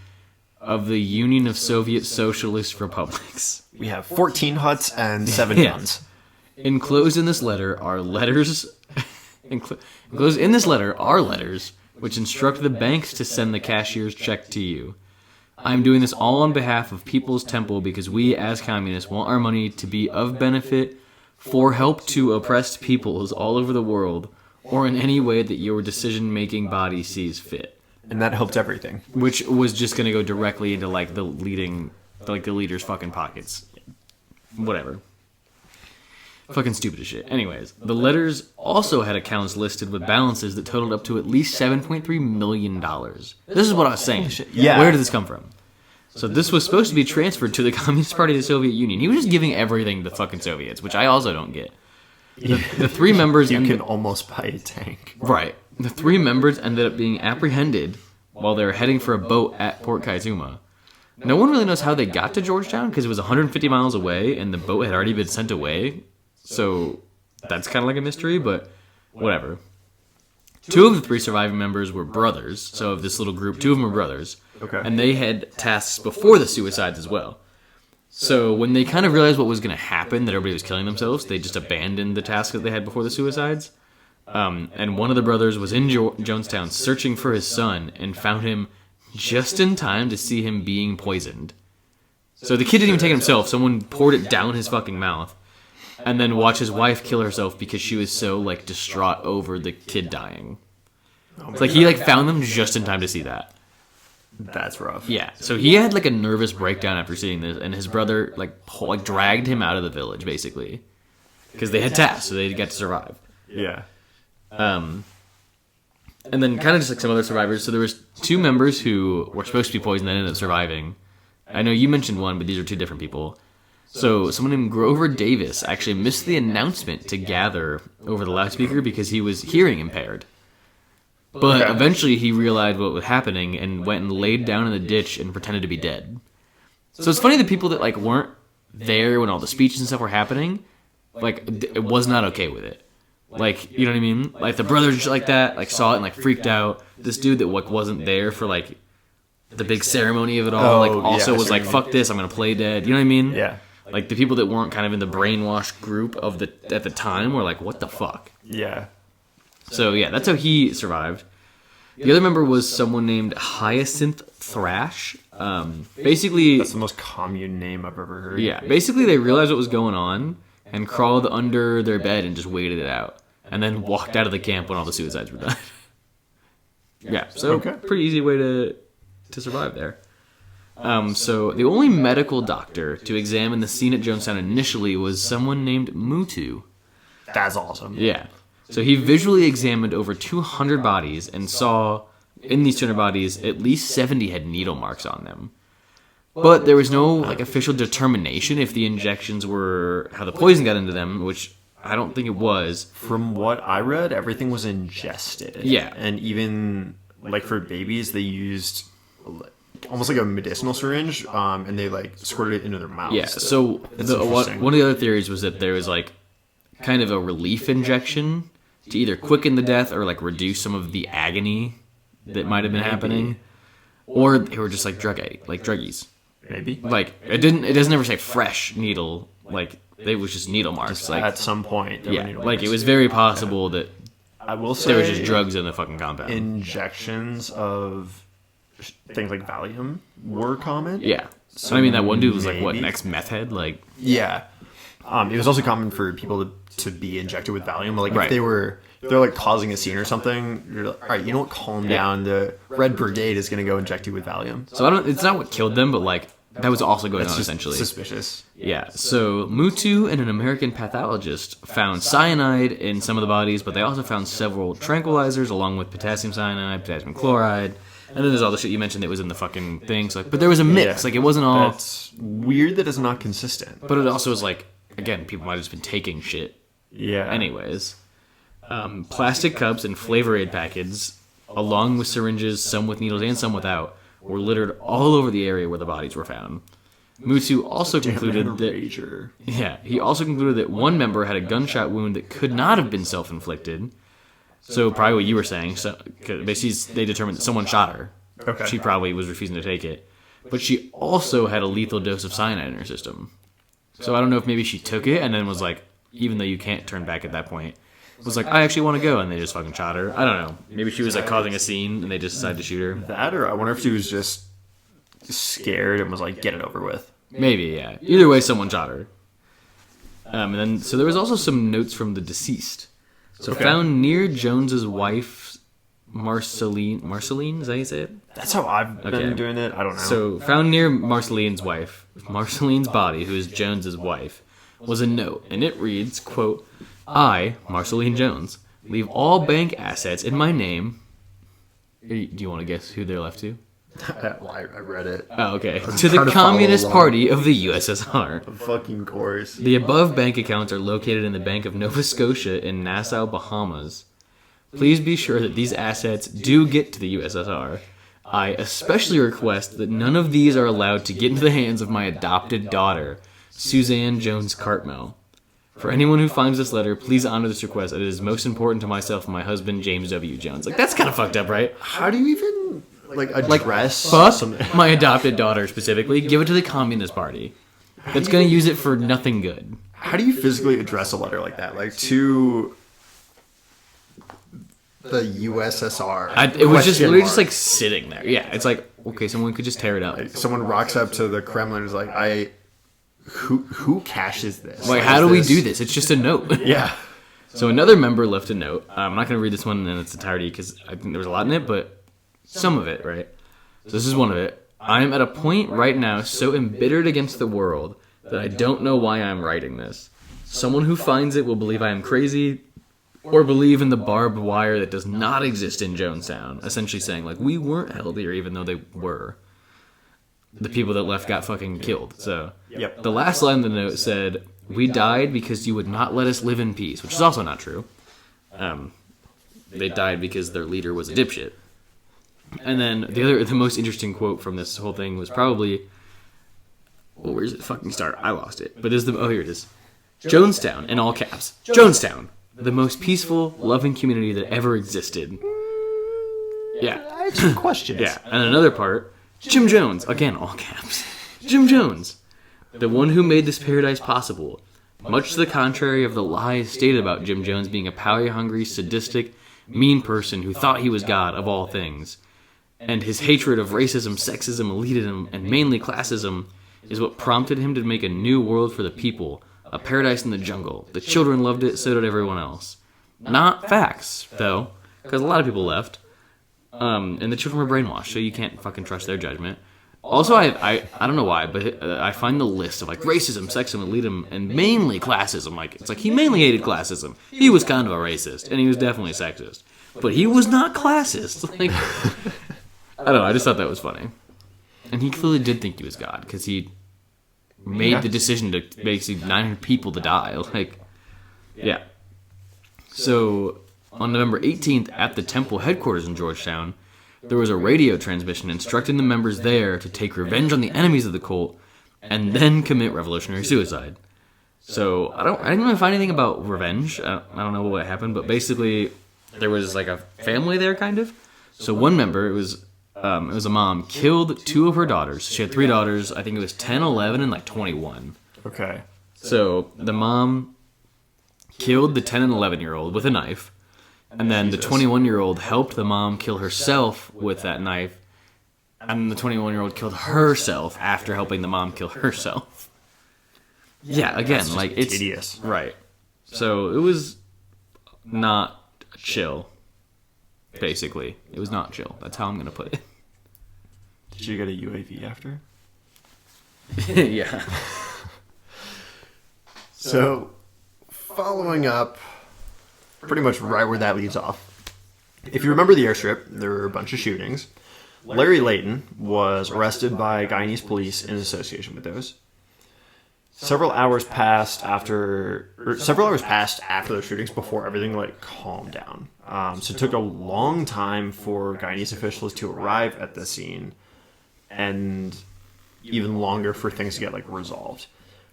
of the Union of Soviet Socialist Republics. We have 14 huts and 7 guns. Enclosed in this letter are letters... Enclosed in this letter are letters which instruct the banks to send the cashier's check to you. I am doing this all on behalf of People's Temple because we, as communists, want our money to be of benefit for help to oppressed peoples all over the world or in any way that your decision-making body sees fit." And that helped everything. Which was just going to go directly into like the leader's fucking pockets. Whatever. Fucking stupid as shit. Anyways, the letters also had accounts listed with balances that totaled up to at least $7.3 million. This is what I was saying. Yeah. Where did this come from? So this was supposed to be transferred to the Communist Party of the Soviet Union. He was just giving everything to the fucking Soviets, which I also don't get. The 3 members... You can almost buy a tank. Right. The 3 members ended up being apprehended while they were heading for a boat at Port Kaituma. No one really knows how they got to Georgetown because it was 150 miles away and the boat had already been sent away. So that's kind of like a mystery, but whatever. 2 of the 3 surviving members were brothers. So of this little group, 2 of them were brothers. Okay. And they had tasks before the suicides as well. So when they kind of realized what was going to happen, that everybody was killing themselves, they just abandoned the task that they had before the suicides. And one of the brothers was in Jonestown searching for his son and found him just in time to see him being poisoned. So the kid didn't even take it himself. Someone poured it down his fucking mouth. And then watch his wife kill herself because she was so, like, distraught over the kid dying. It's like, he, like, found them just in time to see that. That's rough. Yeah, so he had, like, a nervous breakdown after seeing this, and his brother, like, dragged him out of the village, basically. Because they had tasks, so they got to survive. Yeah. And then kind of just, like, some other survivors. So there was 2 members who were supposed to be poisoned that ended up surviving. I know you mentioned one, but these are 2 different people. So, someone named Grover Davis actually missed the announcement to gather over the loudspeaker because he was hearing impaired. But eventually he realized what was happening and went and laid down in the ditch and pretended to be dead. So it's funny the people that like weren't there when all the speeches and stuff were happening, like, it was not okay with it. Like, you know what I mean? Like, the brothers just like that, like, saw it and, like, freaked out. This dude that, like, wasn't there for, like, the big ceremony of it all, like, also was like, fuck this, I'm gonna play dead. You know what I mean? Yeah. Like, the people that weren't kind of in the brainwashed group of at the time were like, what the fuck? Yeah. So, yeah, that's how he survived. The other member was someone named Hyacinth Thrash. Basically... That's the most commune name I've ever heard. Yeah, basically they realized what was going on and crawled under their bed and just waited it out. And then walked out of the camp when all the suicides were done. Yeah, so pretty easy way to survive there. So the only medical doctor to examine the scene at Jonestown initially was someone named Mutu. That's awesome. Yeah. So he visually examined over 200 bodies and saw, in these 200 bodies, at least 70 had needle marks on them. But there was no like official determination if the injections were how the poison got into them, which I don't think it was. From what I read, everything was ingested. Yeah. And even, like, for babies, they used almost like a medicinal syringe, and they, like, squirted it into their mouths. Yeah, so one of the other theories was that there was, like, kind of a relief injection to either quicken the death or, like, reduce some of the agony that might have been happening. Or they were just, like, druggies. Maybe. Like, it doesn't ever say fresh needle, like... It was just needle marks. Just like at some point. Yeah, like it was very possible that I will say there was just drugs in the fucking compound. Injections of things like Valium were common. Yeah. So I mean, that one dude was like, what, next meth head? Like, yeah. It was also common for people to be injected with Valium. Like, right. if they're like causing a scene or something, you're like, all right, you know what, calm down. The Red Brigade is going to go inject you with Valium. So it's not what killed them, but like, that was also going on, essentially. Suspicious. Yeah, so Mutu and an American pathologist found cyanide in some of the bodies, but they also found several tranquilizers along with potassium cyanide, potassium chloride, and then there's all the shit you mentioned that was in the fucking things. Like, but there was a mix. Yeah, like, it wasn't all... That's weird that it's not consistent. But it also was like, again, people might have just been taking shit. Yeah. Anyways. Plastic cups and Flavor Aid packets, along with syringes, some with needles and some without, were littered all over the area where the bodies were found. Mutu also concluded he also concluded that one member had a gunshot wound that could not have been self-inflicted. So probably what you were saying. So basically, they determined that someone shot her. Okay. She probably was refusing to take it, but she also had a lethal dose of cyanide in her system. So I don't know if maybe she took it and then was like, even though you can't turn back at that point, was like, I actually want to go, and they just fucking shot her. I don't know. Maybe she was like causing a scene, and they just decided to shoot her. That, or I wonder if she was just scared and was like, get it over with. Maybe, yeah. Either way, someone shot her. And then, so there was also some notes from the deceased. So found near Jones's wife, Marceline, is that how you say it? That's how I've been doing it. I don't know. So found near Marceline's body, who is Jones's wife, was a note, and it reads, quote, I, Marceline Jones, leave all bank assets in my name. Do you want to guess who they're left to? Well, I read it. Oh, okay. To the Communist Party of the USSR. Of fucking course. The above bank accounts are located in the Bank of Nova Scotia in Nassau, Bahamas. Please be sure that these assets do get to the USSR. I especially request that none of these are allowed to get into the hands of my adopted daughter, Suzanne Jones Cartmel. For anyone who finds this letter, please honor this request. It is most important to myself and my husband, James W. Jones. Like, that's kind of fucked up, right? How do you even, address... Fuck my adopted daughter, specifically. Give it to the Communist Party. That's going to use it for nothing good. How do you physically address a letter like that? Like, to the USSR? It was just literally just, like, sitting there. Yeah, it's like, okay, someone could just tear it up. Like, someone rocks up to the Kremlin and is like, Who cashes this? Like, how do we do this? It's just a note. Yeah. So another member left a note. I'm not going to read this one in its entirety because I think there was a lot in it, but some of it, right? So this is one of it. I am at a point right now so embittered against the world that I don't know why I'm writing this. Someone who finds it will believe I am crazy or believe in the barbed wire that does not exist in Jonestown. Essentially saying, like, we weren't held here even though they were. The people that left got fucking killed. So yep. The last line of the note said, we died because you would not let us live in peace, which is also not true. They died because their leader was a dipshit. And then the most interesting quote from this whole thing was probably, where's it fucking start? I lost it. But here it is. Jonestown, in all caps. Jonestown, the most peaceful, loving community that ever existed. Yeah. I have some questions. Yeah. And another part, Jim Jones, again, all caps. Jim Jones, the one who made this paradise possible. Much to the contrary of the lies stated about Jim Jones being a power-hungry, sadistic, mean person who thought he was God of all things. And his hatred of racism, sexism, elitism, and mainly classism is what prompted him to make a new world for the people, a paradise in the jungle. The children loved it, so did everyone else. Not facts, though, because a lot of people left, and the children were brainwashed, so you can't fucking trust their judgment. Also, I don't know why, but I find the list of like racism, sexism, elitism, and mainly classism. Like it's like he mainly hated classism. He was kind of a racist, and he was definitely sexist, but he was not classist. Like I don't know. I just thought that was funny, and he clearly did think he was God because he made the decision to basically 900 people to die. Like, yeah. So on November 18th, at the temple headquarters in Georgetown, there was a radio transmission instructing the members there to take revenge on the enemies of the cult and then commit revolutionary suicide. So I didn't really find anything about revenge. I don't know what happened, but basically there was like a family there, kind of. So one member, it was a mom, killed 2 of her daughters. She had 3 daughters. I think it was 10, 11, and like 21. Okay. So the mom killed the 10 and 11-year-old with a knife. And then the 21-year-old helped the mom kill herself with that knife. And the 21-year-old killed herself after helping the mom kill herself. Yeah, again, like it's tedious. Right. So it was not chill. Basically, it was not chill. That's how I'm gonna put it. Did you get a UAV after? Yeah. So, following up, pretty much right where that leaves off. If you remember the airstrip, there were a bunch of shootings. Larry Layton was arrested by Guyanese police in association with those. Several hours passed after the shootings before everything like calmed down. So it took a long time for Guyanese officials to arrive at the scene, and even longer for things to get like resolved.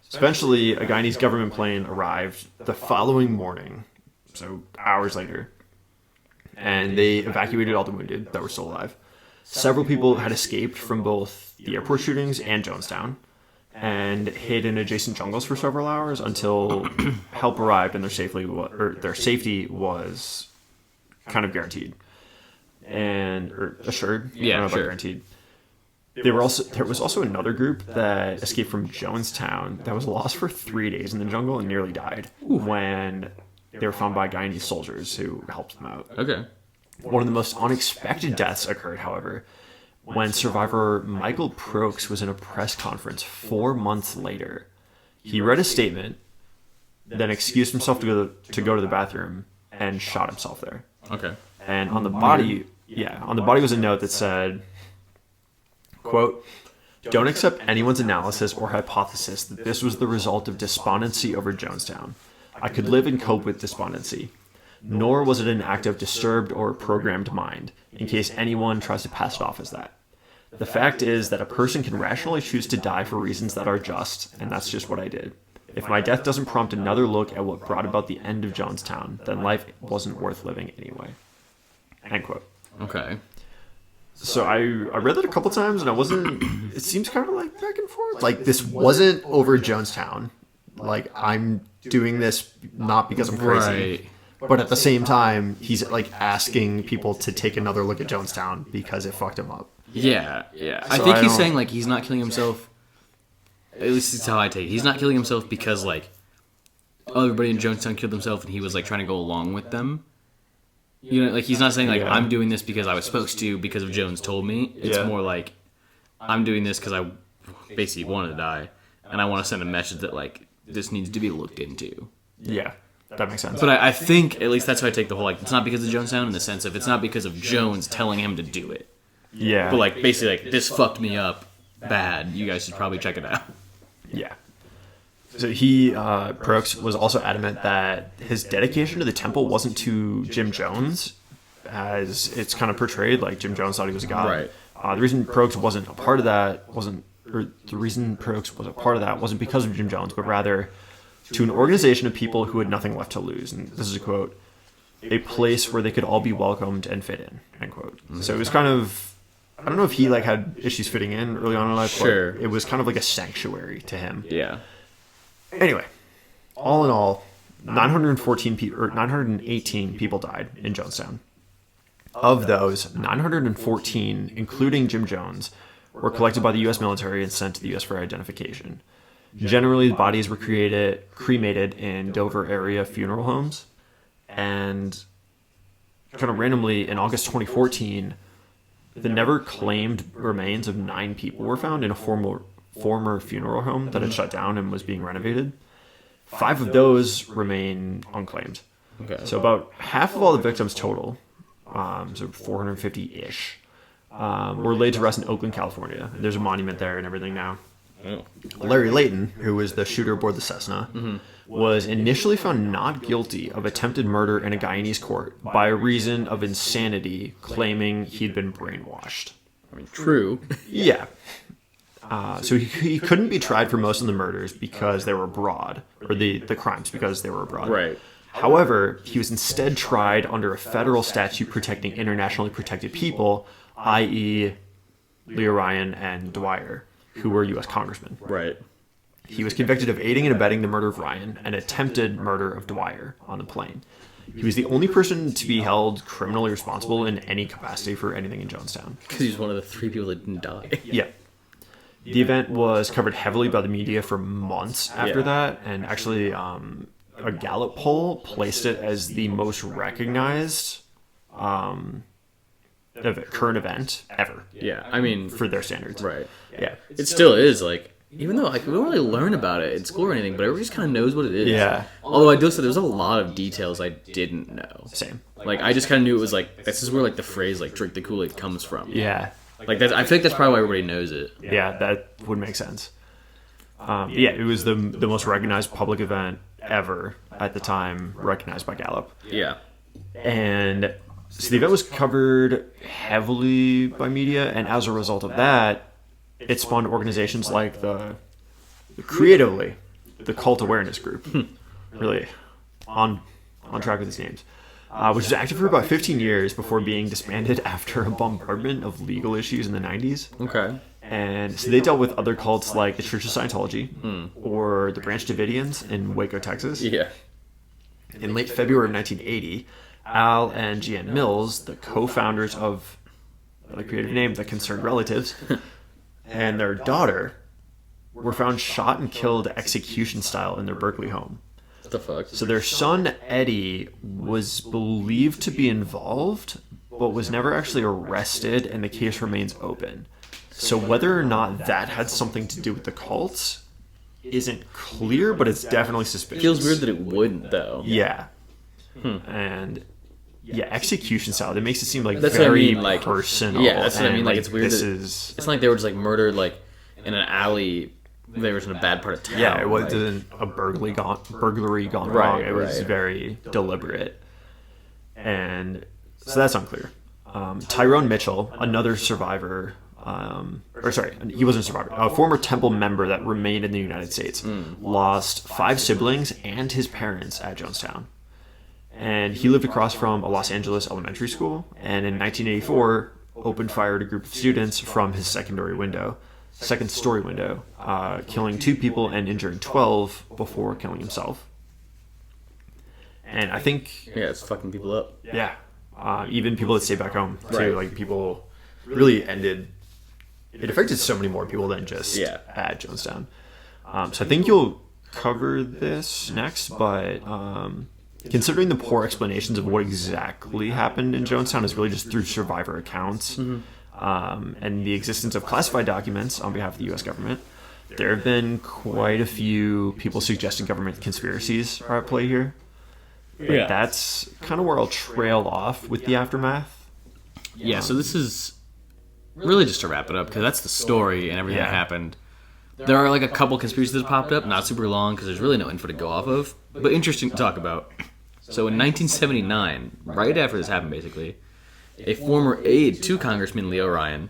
So eventually, a Guyanese government plane arrived the following morning, so hours later, and they evacuated all the wounded that were still alive. Several people had escaped from both the airport shootings and Jonestown, and hid in adjacent jungles for several hours until help arrived and their safety was kind of guaranteed or assured. Yeah, I don't know sure. about guaranteed. There was also another group that escaped from Jonestown that was lost for 3 days in the jungle and nearly died when they were found by Guyanese soldiers who helped them out. Okay. One of the most unexpected deaths occurred, however, when survivor Michael Prokes was in a press conference 4 months later. He read a statement, then excused himself to go to the bathroom and shot himself there. Okay. And on the body was a note that said, quote, "Don't accept anyone's analysis or hypothesis that this was the result of despondency over Jonestown. I could live and cope with despondency. Nor was it an act of disturbed or programmed mind, in case anyone tries to pass it off as that. The fact is that a person can rationally choose to die for reasons that are just, and that's just what I did. If my death doesn't prompt another look at what brought about the end of Jonestown, then life wasn't worth living anyway." End quote. Okay. So I read that a couple times, and it seems kind of like back and forth. Like, this wasn't over Jonestown. Like, I'm doing this not because I'm crazy. Right. But at the same time, he's like asking people to take another look at Jonestown because it fucked him up. Yeah, yeah. I So think I he's don't- saying like he's not killing himself. At least that's how I take it. He's not killing himself because like everybody in Jonestown killed themselves and he was like trying to go along with them. You know, like he's not saying like Yeah. I'm doing this because I was supposed to because of Jones told me. It's Yeah. more like I'm doing this because I basically wanted to die and I want to send a message that like this needs to be looked into. Yeah, that makes sense. But I think at least that's how I take the whole like it's not because of Jonestown in the sense of it's not because of Jones telling him to do it. Yeah. But like basically like this fucked me up bad. You guys should probably check it out. Yeah. So he, Brooks, was also adamant that his dedication to the temple wasn't to Jim Jones, as it's kind of portrayed, like Jim Jones thought he was a god. Right. The reason Brooks wasn't a part of that wasn't because of Jim Jones, but rather to an organization of people who had nothing left to lose. And this is a quote, a place where they could all be welcomed and fit in, end quote. So it was kind of, I don't know if he had issues fitting in early on in life, Sure. but it was kind of like a sanctuary to him. Yeah. Anyway, all in all, 918 people died in Jonestown. Of those, 914, including Jim Jones, were collected by the U.S. military and sent to the U.S. for identification. Generally, the bodies were cremated in Dover area funeral homes. And kind of randomly, in August 2014, the never claimed remains of 9 people were found in a former funeral home that had shut down and was being renovated. 5 of those remain unclaimed. Okay. So about half of all the victims total, so 450-ish, were laid to rest in Oakland, California. There's a monument there and everything now. Oh. Larry Layton, who was the shooter aboard the Cessna, was initially found not guilty of attempted murder in a Guyanese court by reason of insanity, claiming he'd been brainwashed. I mean, true. Yeah. So he couldn't be tried for most of the murders because they were abroad, or the crimes because they were abroad. Right. However, he was instead tried under a federal statute protecting internationally protected people, i.e. Leo Ryan and Dwyer, who were U.S. congressmen. Right. He was convicted of aiding and abetting the murder of Ryan and attempted murder of Dwyer on the plane. He was the only person to be held criminally responsible in any capacity for anything in Jonestown. Because he's one of the 3 people that didn't die. Yeah. The event was covered heavily by the media for months after that, and actually a Gallup poll placed it as the most recognized current event ever. Yeah, I mean... For their standards. Right. Yeah. It still is, even though we don't really learn about it in school or anything, but everybody just kind of knows what it is. Yeah. Although I do say there's a lot of details I didn't know. Same. I just kind of knew it was this is where the phrase drink the Kool-Aid comes from. Yeah. That's, I feel that's probably why everybody knows it. Yeah, that would make sense. Yeah, it was the most recognized public event ever at the time, recognized by Gallup. Yeah. And so the event was covered heavily by media, and as a result of that, it spawned organizations like the Cult Awareness Group, really on track with its names, which was active for about 15 years before being disbanded after a bombardment of legal issues in the 90s. Okay. And so they dealt with other cults like the Church of Scientology or the Branch Davidians in Waco, Texas. Yeah. In late February of 1980, Al and Jeanne Mills, the co-founders of the creative name, The Concerned Relatives, and their daughter were found shot and killed execution style in their Berkeley home. What the fuck? So their son, Eddie, was believed to be involved, but was never actually arrested, and the case remains open. So whether or not that had something to do with the cults isn't clear, but it's definitely suspicious. Feels weird that it wouldn't, though. Yeah. And... yeah, execution style. That makes it seem that's very what I mean, personal. Yeah, that's what I mean. It's weird. It's not like they were just murdered in an alley. They were in a bad part of town. Yeah, it wasn't a burglary gone wrong. It was very deliberate, and so that's unclear. Tyrone Mitchell, another survivor, he wasn't a survivor. A former Temple member that remained in the United States, lost 5 siblings and his parents at Jonestown. And he lived across from a Los Angeles elementary school, and in 1984 opened fire at a group of students from his second story window, killing 2 people and injuring 12 before killing himself. And I think... yeah, it's fucking people up. Yeah. Even people that stayed back home, too. Right. People really ended... it affected so many more people than just at Jonestown. So I think you'll cover this next, but... considering the poor explanations of what exactly happened in Jonestown is really just through survivor accounts, and the existence of classified documents on behalf of the U.S. government, there have been quite a few people suggesting government conspiracies are at play here. But that's kind of where I'll trail off with the aftermath. Yeah, so this is really just to wrap it up, because that's the story and everything that happened. There are a couple conspiracies that popped up, not super long, because there's really no info to go off of, but interesting to talk about. So in 1979, right after this happened basically, a former aide to Congressman Leo Ryan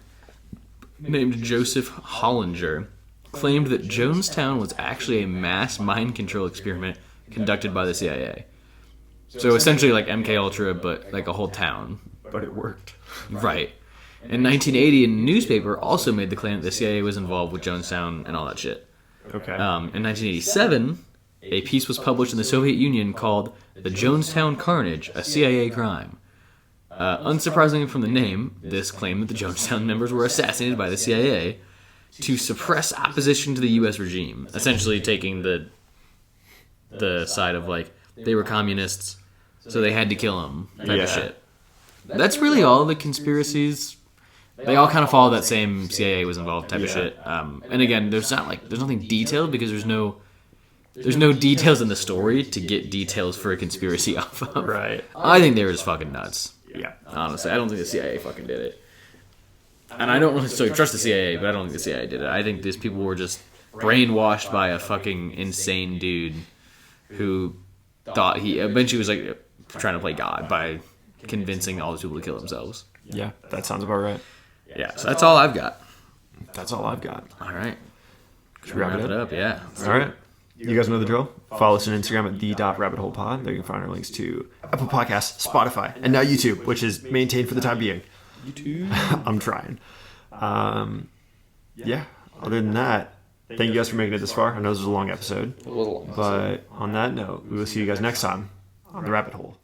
named Joseph Hollinger claimed that Jonestown was actually a mass mind control experiment conducted by the CIA. So essentially like MK Ultra, but like a whole town. But it worked. Right. In 1980, a newspaper also made the claim that the CIA was involved with Jonestown and all that shit. Okay. In 1987, a piece was published in the Soviet Union called "The Jonestown Carnage: A CIA Crime." Unsurprisingly from the name, this claimed that the Jonestown members were assassinated by the CIA to suppress opposition to the U.S. regime, essentially taking the side of like they were communists, so they had to kill them type of shit. That's really all the conspiracies. They all kind of follow that same CIA was involved type of shit. And again, there's nothing detailed because there's no details in the story to get details for a conspiracy off of. Right. I think they were just fucking nuts. Yeah. Honestly, I don't think the CIA fucking did it. And I don't necessarily trust the CIA, but I don't think the CIA did it. I think these people were just brainwashed by a fucking insane dude who thought he eventually was like trying to play God by convincing all these people to kill themselves. Yeah, that sounds about right. Yeah, so that's all I've got. That's all I've got. All right. Should we wrap it up? Yeah. All right. You guys know the drill. Follow us on Instagram at the.rabbitholepod. There you can find our links to Apple Podcasts, Spotify, and now YouTube, which is maintained for the time being. YouTube. I'm trying. Yeah. Other than that, thank you guys for making it this far. I know this was a long episode. A little long. But on that note, we will see you guys next time on The Rabbit Hole.